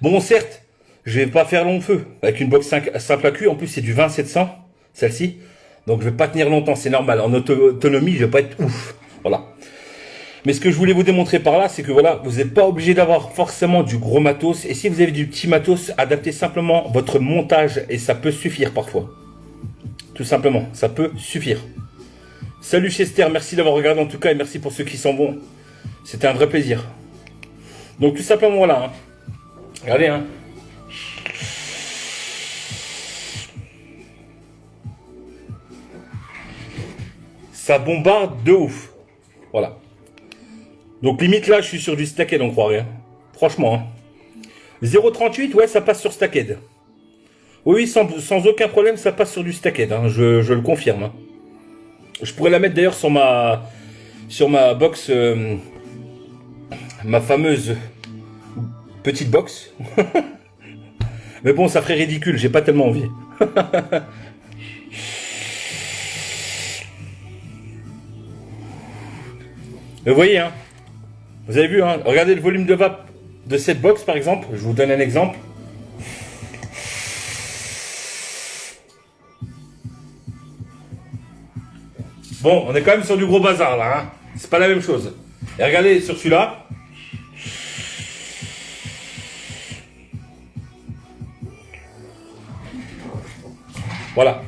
Bon, certes, je vais pas faire long feu avec une box simple à cul. En plus, c'est du 20-700, celle-ci. Donc, je vais pas tenir longtemps, c'est normal. En autonomie, je vais pas être ouf. Voilà. Mais ce que je voulais vous démontrer par là, c'est que voilà, vous n'êtes pas obligé d'avoir forcément du gros matos. Et si vous avez du petit matos, adaptez simplement votre montage et ça peut suffire parfois. Tout simplement, ça peut suffire. Salut Chester, merci d'avoir regardé en tout cas et merci pour ceux qui s'en vont. C'était un vrai plaisir. Donc tout simplement voilà. Hein. Regardez hein. Ça bombarde de ouf. Voilà. Donc limite là je suis sur du stackhead on croirait. Hein. Franchement. Hein. 0,38, ouais, ça passe sur Stacked. Oui, sans aucun problème, ça passe sur du Stacked, hein, je le confirme. Hein. Je pourrais la mettre d'ailleurs sur ma box, ma fameuse petite box. Mais bon, ça ferait ridicule, j'ai pas tellement envie. Vous voyez, hein, vous avez vu, hein, regardez le volume de vape de cette box par exemple, je vous donne un exemple. Bon, on est quand même sur du gros bazar là, hein. C'est pas la même chose. Et regardez sur celui-là. Voilà.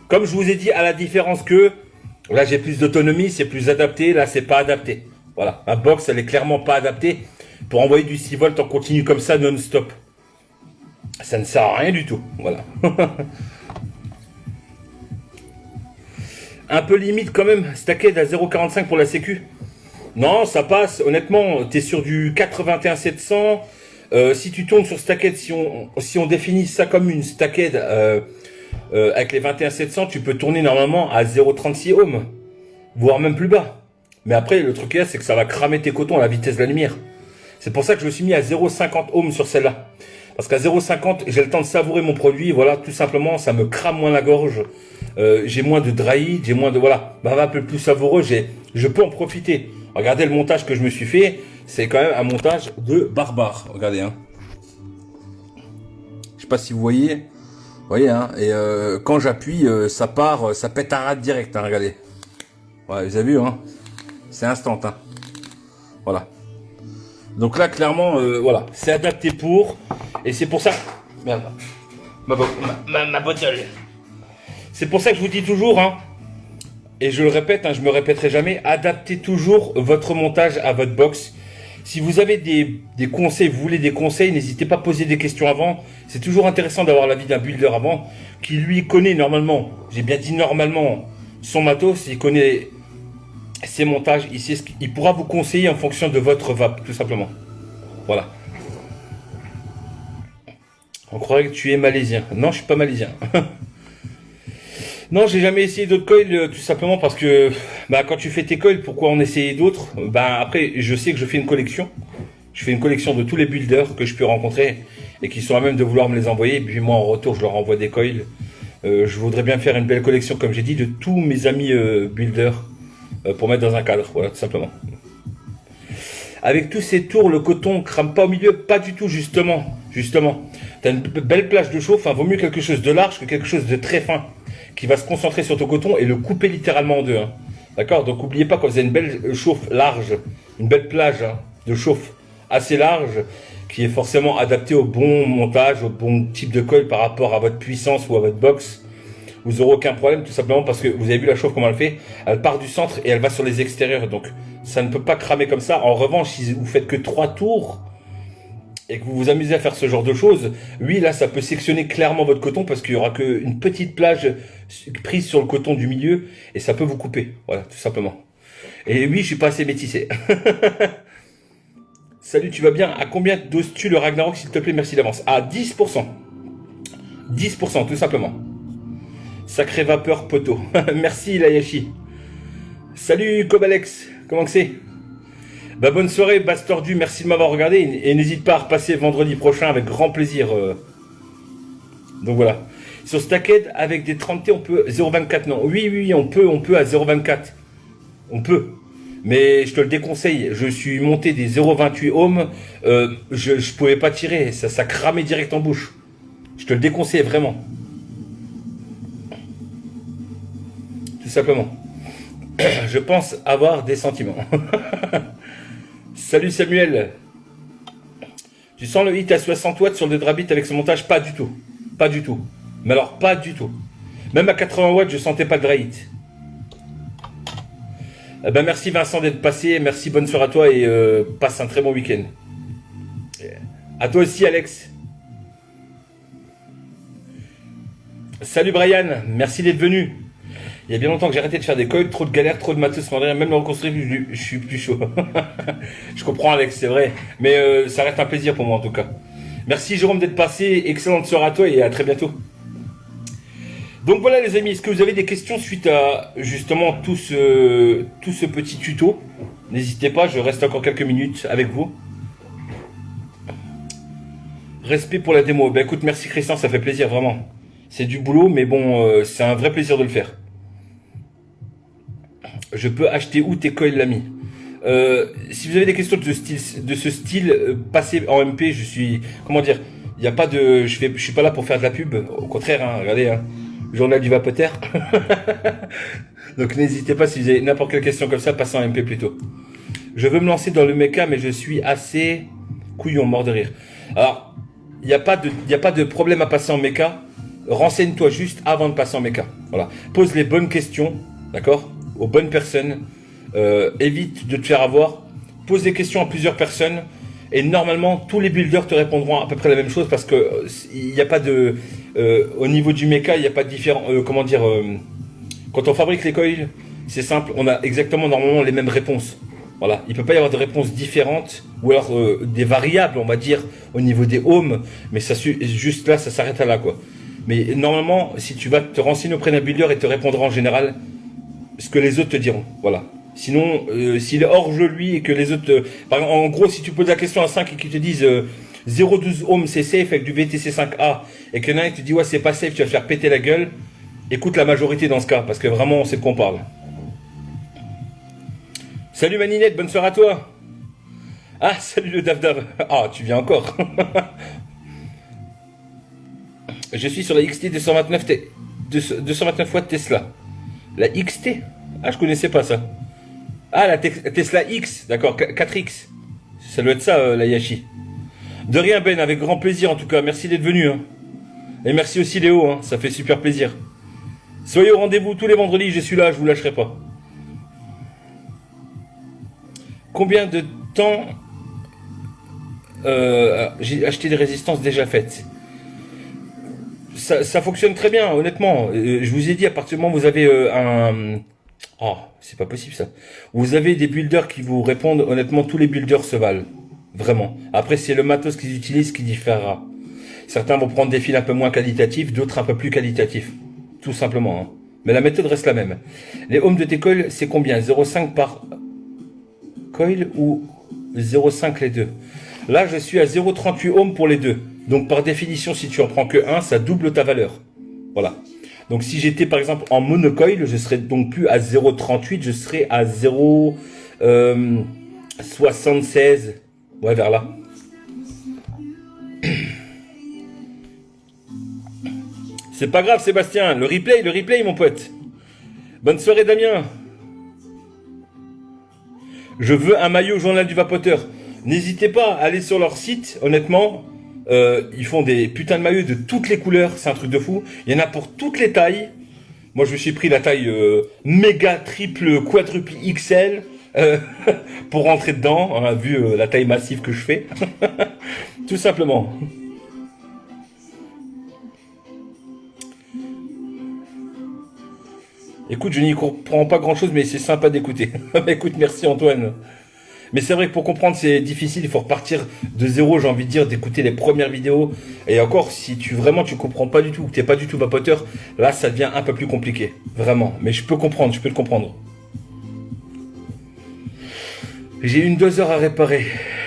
Comme je vous ai dit, à la différence que là j'ai plus d'autonomie, c'est plus adapté, là c'est pas adapté. Voilà, ma box elle est clairement pas adaptée pour envoyer du 6 volts en continu comme ça non-stop. Ça ne sert à rien du tout, voilà. Un peu limite quand même, Stacked à 0,45 pour la sécu. Non, ça passe, honnêtement, tu es sur du 81 700. Si tu tournes sur Stacked, si on définit ça comme une Stacked avec les 21 700, tu peux tourner normalement à 0,36 ohms, voire même plus bas. Mais après, le truc c'est que ça va cramer tes cotons à la vitesse de la lumière. C'est pour ça que je me suis mis à 0,50 ohms sur celle-là. Parce qu'à 0,50, j'ai le temps de savourer mon produit. Voilà, tout simplement, ça me crame moins la gorge. J'ai moins de dry, j'ai moins de... Voilà, ma vape est plus savoureux, je peux en profiter. Regardez le montage que je me suis fait. C'est quand même un montage de barbare. Regardez, hein. Je sais pas si vous voyez. Vous voyez, hein. Et quand j'appuie, ça part, ça pète un rad direct, hein. Regardez. Ouais, vous avez vu, hein. C'est instant, hein. Voilà. Donc là, clairement, voilà, c'est adapté pour. Et c'est pour ça... Merde. Ma bottle. C'est pour ça que je vous dis toujours, hein, et je le répète, hein, je me répéterai jamais, adaptez toujours votre montage à votre box. Si vous avez des conseils, vous voulez des conseils, n'hésitez pas à poser des questions avant. C'est toujours intéressant d'avoir l'avis d'un builder avant, qui lui connaît normalement, j'ai bien dit normalement, son matos, il connaît ses montages, il sait il pourra vous conseiller en fonction de votre vape, tout simplement. Voilà. On croirait que tu es malaisien. Non, je suis pas malaisien. Non, j'ai jamais essayé d'autres coils, tout simplement parce que bah, quand tu fais tes coils, pourquoi en essayer d'autres? Bah, après, je sais que je fais une collection. Je fais une collection de tous les builders que je peux rencontrer et qui sont à même de vouloir me les envoyer. Et puis moi, en retour, je leur envoie des coils. Je voudrais bien faire une belle collection, comme j'ai dit, de tous mes amis builders pour mettre dans un cadre. Voilà, tout simplement. Avec tous ces tours, le coton crame pas au milieu? Pas du tout, justement. Justement. Tu as une belle plage de chauffe. Hein, vaut mieux quelque chose de large que quelque chose de très fin, qui va se concentrer sur ton coton et le couper littéralement en deux. Hein. D'accord? Donc n'oubliez pas, quand vous avez une belle chauffe large, une belle plage hein, de chauffe assez large, qui est forcément adaptée au bon montage, au bon type de coil par rapport à votre puissance ou à votre box, vous n'aurez aucun problème, tout simplement parce que vous avez vu la chauffe comment elle fait, elle part du centre et elle va sur les extérieurs, donc ça ne peut pas cramer comme ça. En revanche, si vous faites que 3 tours et que vous vous amusez à faire ce genre de choses, oui, là, ça peut sectionner clairement votre coton parce qu'il y aura qu'une petite plage prise sur le coton du milieu et ça peut vous couper. Voilà, tout simplement. Et oui, je suis pas assez métissé. Salut, tu vas bien? À combien doses-tu le Ragnarok, s'il te plaît? Merci d'avance. À 10%. 10%, tout simplement. Sacré vapeur poteau. Merci, Layashi. Salut, Kobalex. Comment que c'est? Bah, bonne soirée, Basse Tordue, merci de m'avoir regardé et n'hésite pas à repasser vendredi prochain avec grand plaisir. Donc voilà. Sur Stacked, avec des 30T, on peut 0,24, non. Oui, on peut à 0,24. On peut. Mais je te le déconseille, je suis monté des 0,28 ohms, je pouvais pas tirer, ça cramait direct en bouche. Je te le déconseille vraiment. Tout simplement. Je pense avoir des sentiments. Salut Samuel. Tu sens le hit à 60 watts sur le Drabit avec ce montage? Pas du tout. Pas du tout. Mais alors pas du tout. Même à 80 watts, je sentais pas de dry hit. Ben merci Vincent d'être passé. Merci, bonne soirée à toi et passe un très bon week-end. À toi aussi Alex. Salut Brian, merci d'être venu. Il y a bien longtemps que j'ai arrêté de faire des coils, trop de galères, trop de matos, même le reconstruire, je suis plus chaud. Je comprends Alex, c'est vrai. Mais ça reste un plaisir pour moi en tout cas. Merci Jérôme d'être passé, excellente soirée à toi et à très bientôt. Donc voilà les amis, est-ce que vous avez des questions suite à justement tout ce petit tuto? N'hésitez pas, je reste encore quelques minutes avec vous. Respect pour la démo. Ben écoute, merci Christian, ça fait plaisir vraiment. C'est du boulot, mais bon, c'est un vrai plaisir de le faire. Je peux acheter où tes coils l'ami? Si vous avez des questions de ce style, passez en MP, je suis... Comment dire? Il n'y a pas de... Je suis pas là pour faire de la pub, au contraire, hein, regardez, hein, journal du vapoteur. Donc n'hésitez pas, si vous avez n'importe quelle question comme ça, passez en MP plutôt. Je veux me lancer dans le mecha, mais je suis assez couillon, mort de rire. Alors, il n'y a pas de problème à passer en mecha. Renseigne-toi juste avant de passer en mecha. Voilà. Pose les bonnes questions, d'accord, aux bonnes personnes. Évite de te faire avoir. Pose des questions à plusieurs personnes. Et normalement, tous les builders te répondront à peu près la même chose parce que il n'y a pas de... au niveau du mecha, il n'y a pas de différent... comment dire... quand on fabrique les coils, c'est simple. On a exactement normalement les mêmes réponses. Voilà, il ne peut pas y avoir de réponses différentes ou alors des variables, on va dire, au niveau des ohms, mais ça juste là, ça s'arrête à là, quoi. Mais normalement, si tu vas te renseigner auprès d'un builder, il te répondra en général ce que les autres te diront, voilà. Sinon, s'il est hors jeu, lui, et que les autres... par exemple, en gros, si tu poses la question à 5 et qu'ils te disent 0,12 ohms, c'est safe avec du VTC5A, et qu'il y en a un qui te dit, ouais, c'est pas safe, tu vas te faire péter la gueule, écoute la majorité dans ce cas, parce que vraiment, on sait de quoi on parle. Salut Maninette, bonne soirée à toi. Ah, salut le Davdav. Ah, tu viens encore. Je suis sur la XT 229 fois de Tesla. La XT? Ah, je connaissais pas ça. Ah, la Tesla X, d'accord, 4X. Ça doit être ça, la Yashi. De rien Ben, avec grand plaisir en tout cas. Merci d'être venu. Hein. Et merci aussi Léo, hein. Ça fait super plaisir. Soyez au rendez-vous tous les vendredis, je suis là, je vous lâcherai pas. Combien de temps j'ai acheté des résistances déjà faites? Ça fonctionne très bien, honnêtement. Je vous ai dit, à partir du moment où vous avez un... Oh, c'est pas possible ça. Vous avez des builders qui vous répondent, honnêtement, tous les builders se valent. Vraiment. Après, c'est le matos qu'ils utilisent qui différera. Certains vont prendre des fils un peu moins qualitatifs, d'autres un peu plus qualitatifs. Tout simplement. Hein. Mais la méthode reste la même. Les ohms de tes coils, c'est combien? 0,5 par... coil ou 0,5 les deux. Là, je suis à 0,38 ohms pour les deux. Donc, par définition, si tu en prends que un, ça double ta valeur. Voilà. Donc, si j'étais par exemple en monocoil, je serais donc plus à 0,38, je serais à 0,76. Ouais, vers là. C'est pas grave, Sébastien. Le replay, mon pote. Bonne soirée, Damien. Je veux un maillot journal du vapoteur. N'hésitez pas à aller sur leur site, honnêtement. Ils font des putains de maillots de toutes les couleurs, c'est un truc de fou. Il y en a pour toutes les tailles. Moi, je me suis pris la taille méga, triple, quadruple XL pour rentrer dedans, hein, vu la taille massive que je fais. Tout simplement. Écoute, je n'y comprends pas grand-chose, mais c'est sympa d'écouter. Écoute, merci Antoine. Mais c'est vrai que pour comprendre, c'est difficile. Il faut repartir de zéro, j'ai envie de dire, d'écouter les premières vidéos. Et encore, si tu comprends pas du tout, que tu n'es pas du tout vapoteur, là, ça devient un peu plus compliqué. Vraiment. Mais je peux comprendre, je peux le comprendre. J'ai une doseur à réparer.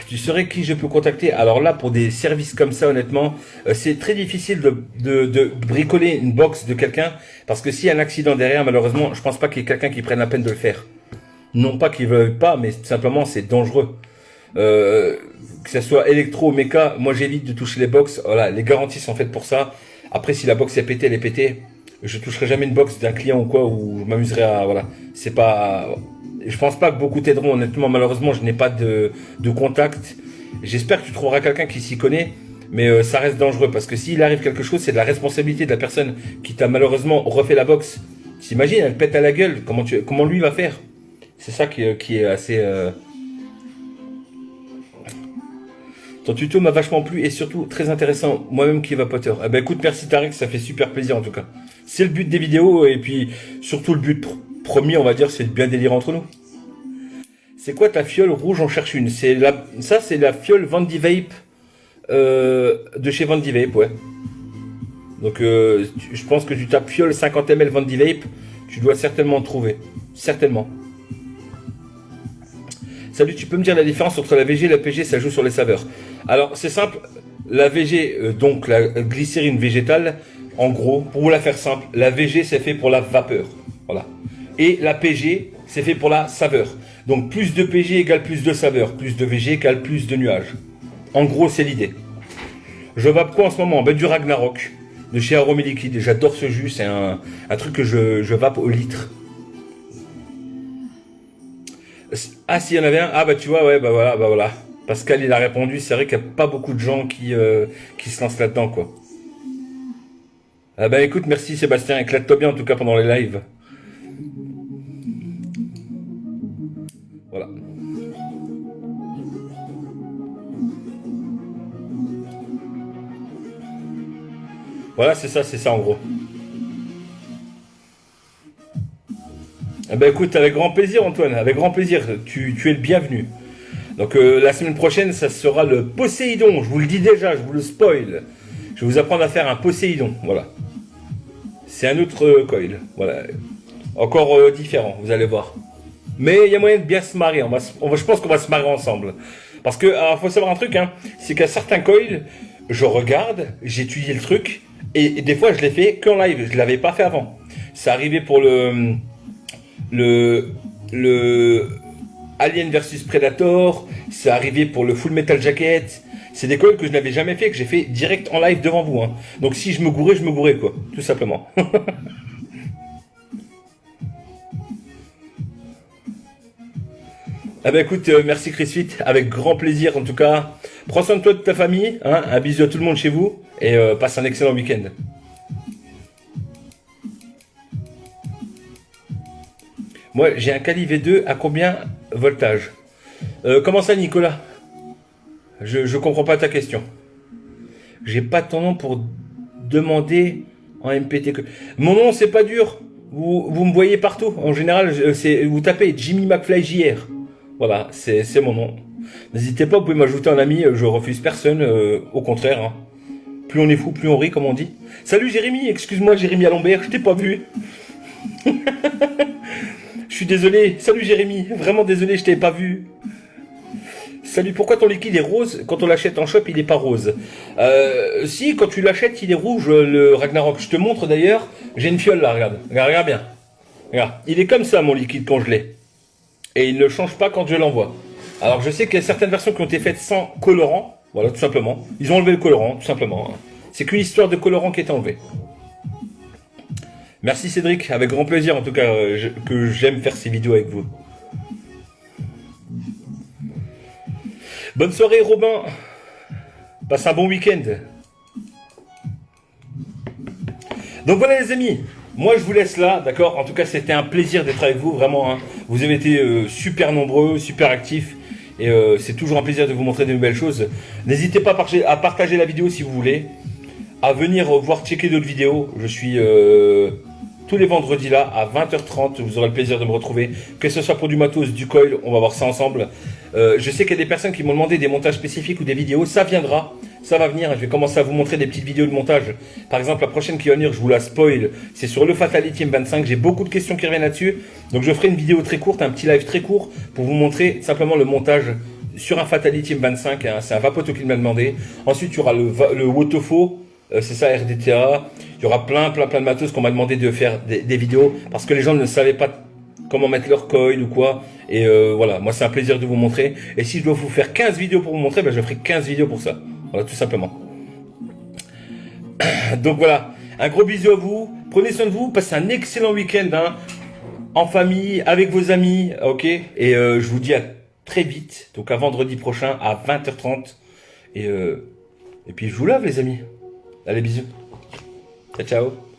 Tu saurais qui je peux contacter? Alors là, pour des services comme ça, honnêtement, c'est très difficile de bricoler une box de quelqu'un. Parce que s'il y a un accident derrière, malheureusement, je pense pas qu'il y ait quelqu'un qui prenne la peine de le faire. Non pas qu'ils veulent pas, mais simplement c'est dangereux. Que ce soit électro ou méca, moi j'évite de toucher les box. Voilà, les garanties sont faites pour ça. Après, si la box est pétée, elle est pétée. Je toucherai jamais une box d'un client ou quoi, où je m'amuserai à... Voilà, c'est pas... Je pense pas que beaucoup t'aideront, honnêtement. Malheureusement, je n'ai pas de contact. J'espère que tu trouveras quelqu'un qui s'y connaît. Mais ça reste dangereux, parce que s'il arrive quelque chose, c'est de la responsabilité de la personne qui t'a malheureusement refait la box. T'imagines, elle pète à la gueule. Comment lui va faire? C'est ça qui est assez... Ton tuto m'a vachement plu et surtout très intéressant, moi-même qui est vapoteur. Eh ben écoute, merci Tariq, ça fait super plaisir en tout cas. C'est le but des vidéos et puis surtout le but premier, on va dire, c'est de bien délirer entre nous. C'est quoi ta fiole rouge? On cherche une. Ça, c'est la fiole Vandy Vape de chez Vandy Vape, ouais. Donc je pense que tu tapes fiole 50 ml Vandy Vape, tu dois certainement trouver. Certainement. Salut, tu peux me dire la différence entre la VG et la PG? Ça joue sur les saveurs. Alors c'est simple, la VG, donc la glycérine végétale, en gros, pour vous la faire simple, la VG c'est fait pour la vapeur. Voilà. Et la PG c'est fait pour la saveur. Donc plus de PG égale plus de saveur, plus de VG égale plus de nuages. En gros c'est l'idée. Je vape quoi en ce moment? Ben, du Ragnarok, de chez Aromé Liquide. J'adore ce jus, c'est un truc que je vape au litre. Ah, s'il y en avait un, ah bah tu vois, ouais, bah voilà. Pascal il a répondu, c'est vrai qu'il n'y a pas beaucoup de gens qui se lancent là-dedans, quoi. Ah bah écoute, merci Sébastien, éclate-toi bien en tout cas pendant les lives. Voilà. Voilà, c'est ça en gros. Eh ben écoute, avec grand plaisir Antoine, avec grand plaisir, tu es le bienvenu. Donc la semaine prochaine, ça sera le Poséidon, je vous le dis déjà, je vous le spoil. Je vais vous apprendre à faire un Poséidon, voilà. C'est un autre coil, voilà. Encore différent, vous allez voir. Mais il y a moyen de bien se marrer, je pense qu'on va se marrer ensemble. Parce que, alors faut savoir un truc, hein, c'est qu'à certains coils, je regarde, j'étudie le truc, et des fois je l'ai fait qu'en live, je ne l'avais pas fait avant. C'est arrivé pour le Alien versus Predator, c'est arrivé pour le Full Metal Jacket. C'est des coils que je n'avais jamais fait, que j'ai fait direct en live devant vous, hein. Donc si je me gourais quoi, tout simplement. Ah bah écoute, merci ChrisFit, avec grand plaisir en tout cas. Prends soin de toi, de ta famille, hein, un bisou à tout le monde chez vous, et passe un excellent week-end. Moi, j'ai un Kali V2 à combien voltage? Comment ça, Nicolas? Je comprends pas ta question. J'ai pas ton nom pour demander en MPT. Mon nom, c'est pas dur. Vous me voyez partout. En général, vous tapez Jimmy McFly JR. Voilà, c'est mon nom. N'hésitez pas, vous pouvez m'ajouter un ami. Je refuse personne. Au contraire. Hein. Plus on est fou, plus on rit, comme on dit. Salut Jérémy, excuse-moi Jérémy Alambert, je t'ai pas vu. Je suis désolé. Salut Jérémy, vraiment désolé, je t'avais pas vu. Salut, pourquoi ton liquide est rose? Quand on l'achète en shop, il n'est pas rose. Si, quand tu l'achètes, il est rouge, le Ragnarok. Je te montre d'ailleurs, j'ai une fiole là, regarde. Regarde bien. Regarde, il est comme ça mon liquide quand je l'ai. Et il ne change pas quand je l'envoie. Alors je sais qu'il y a certaines versions qui ont été faites sans colorant. Voilà, tout simplement. Ils ont enlevé le colorant, tout simplement. C'est qu'une histoire de colorant qui est enlevée. Merci Cédric, avec grand plaisir en tout cas que j'aime faire ces vidéos avec vous. Bonne soirée Robin, passe un bon week-end. Donc voilà les amis, moi je vous laisse là, d'accord. En tout cas c'était un plaisir d'être avec vous, vraiment. Hein. Vous avez été super nombreux, super actifs. Et c'est toujours un plaisir de vous montrer de nouvelles choses. N'hésitez pas à partager la vidéo si vous voulez. À venir voir checker d'autres vidéos. Je suis tous les vendredis là à 20h30. Vous aurez le plaisir de me retrouver. Que ce soit pour du matos, du coil, on va voir ça ensemble. Je sais qu'il y a des personnes qui m'ont demandé des montages spécifiques ou des vidéos. Ça viendra. Ça va venir. Je vais commencer à vous montrer des petites vidéos de montage. Par exemple, la prochaine qui va venir, je vous la spoil. C'est sur le Fatality M25. J'ai beaucoup de questions qui reviennent là-dessus. Donc je ferai une vidéo très courte, un petit live très court pour vous montrer simplement le montage sur un Fatality M25. Hein. C'est un Vapoto qui m'a demandé. Ensuite, il y aura le Wotofo. C'est ça, RDTA. Il y aura plein de matos qu'on m'a demandé de faire des vidéos parce que les gens ne savaient pas comment mettre leur coil ou quoi. Et voilà, moi c'est un plaisir de vous montrer. Et si je dois vous faire 15 vidéos pour vous montrer, ben, je ferai 15 vidéos pour ça. Voilà, tout simplement. Donc voilà, un gros bisou à vous. Prenez soin de vous, passez un excellent week-end hein, en famille, avec vos amis. Ok. Et je vous dis à très vite, donc à vendredi prochain à 20h30. Et puis je vous lave les amis. Allez, bisous. Ciao, ciao.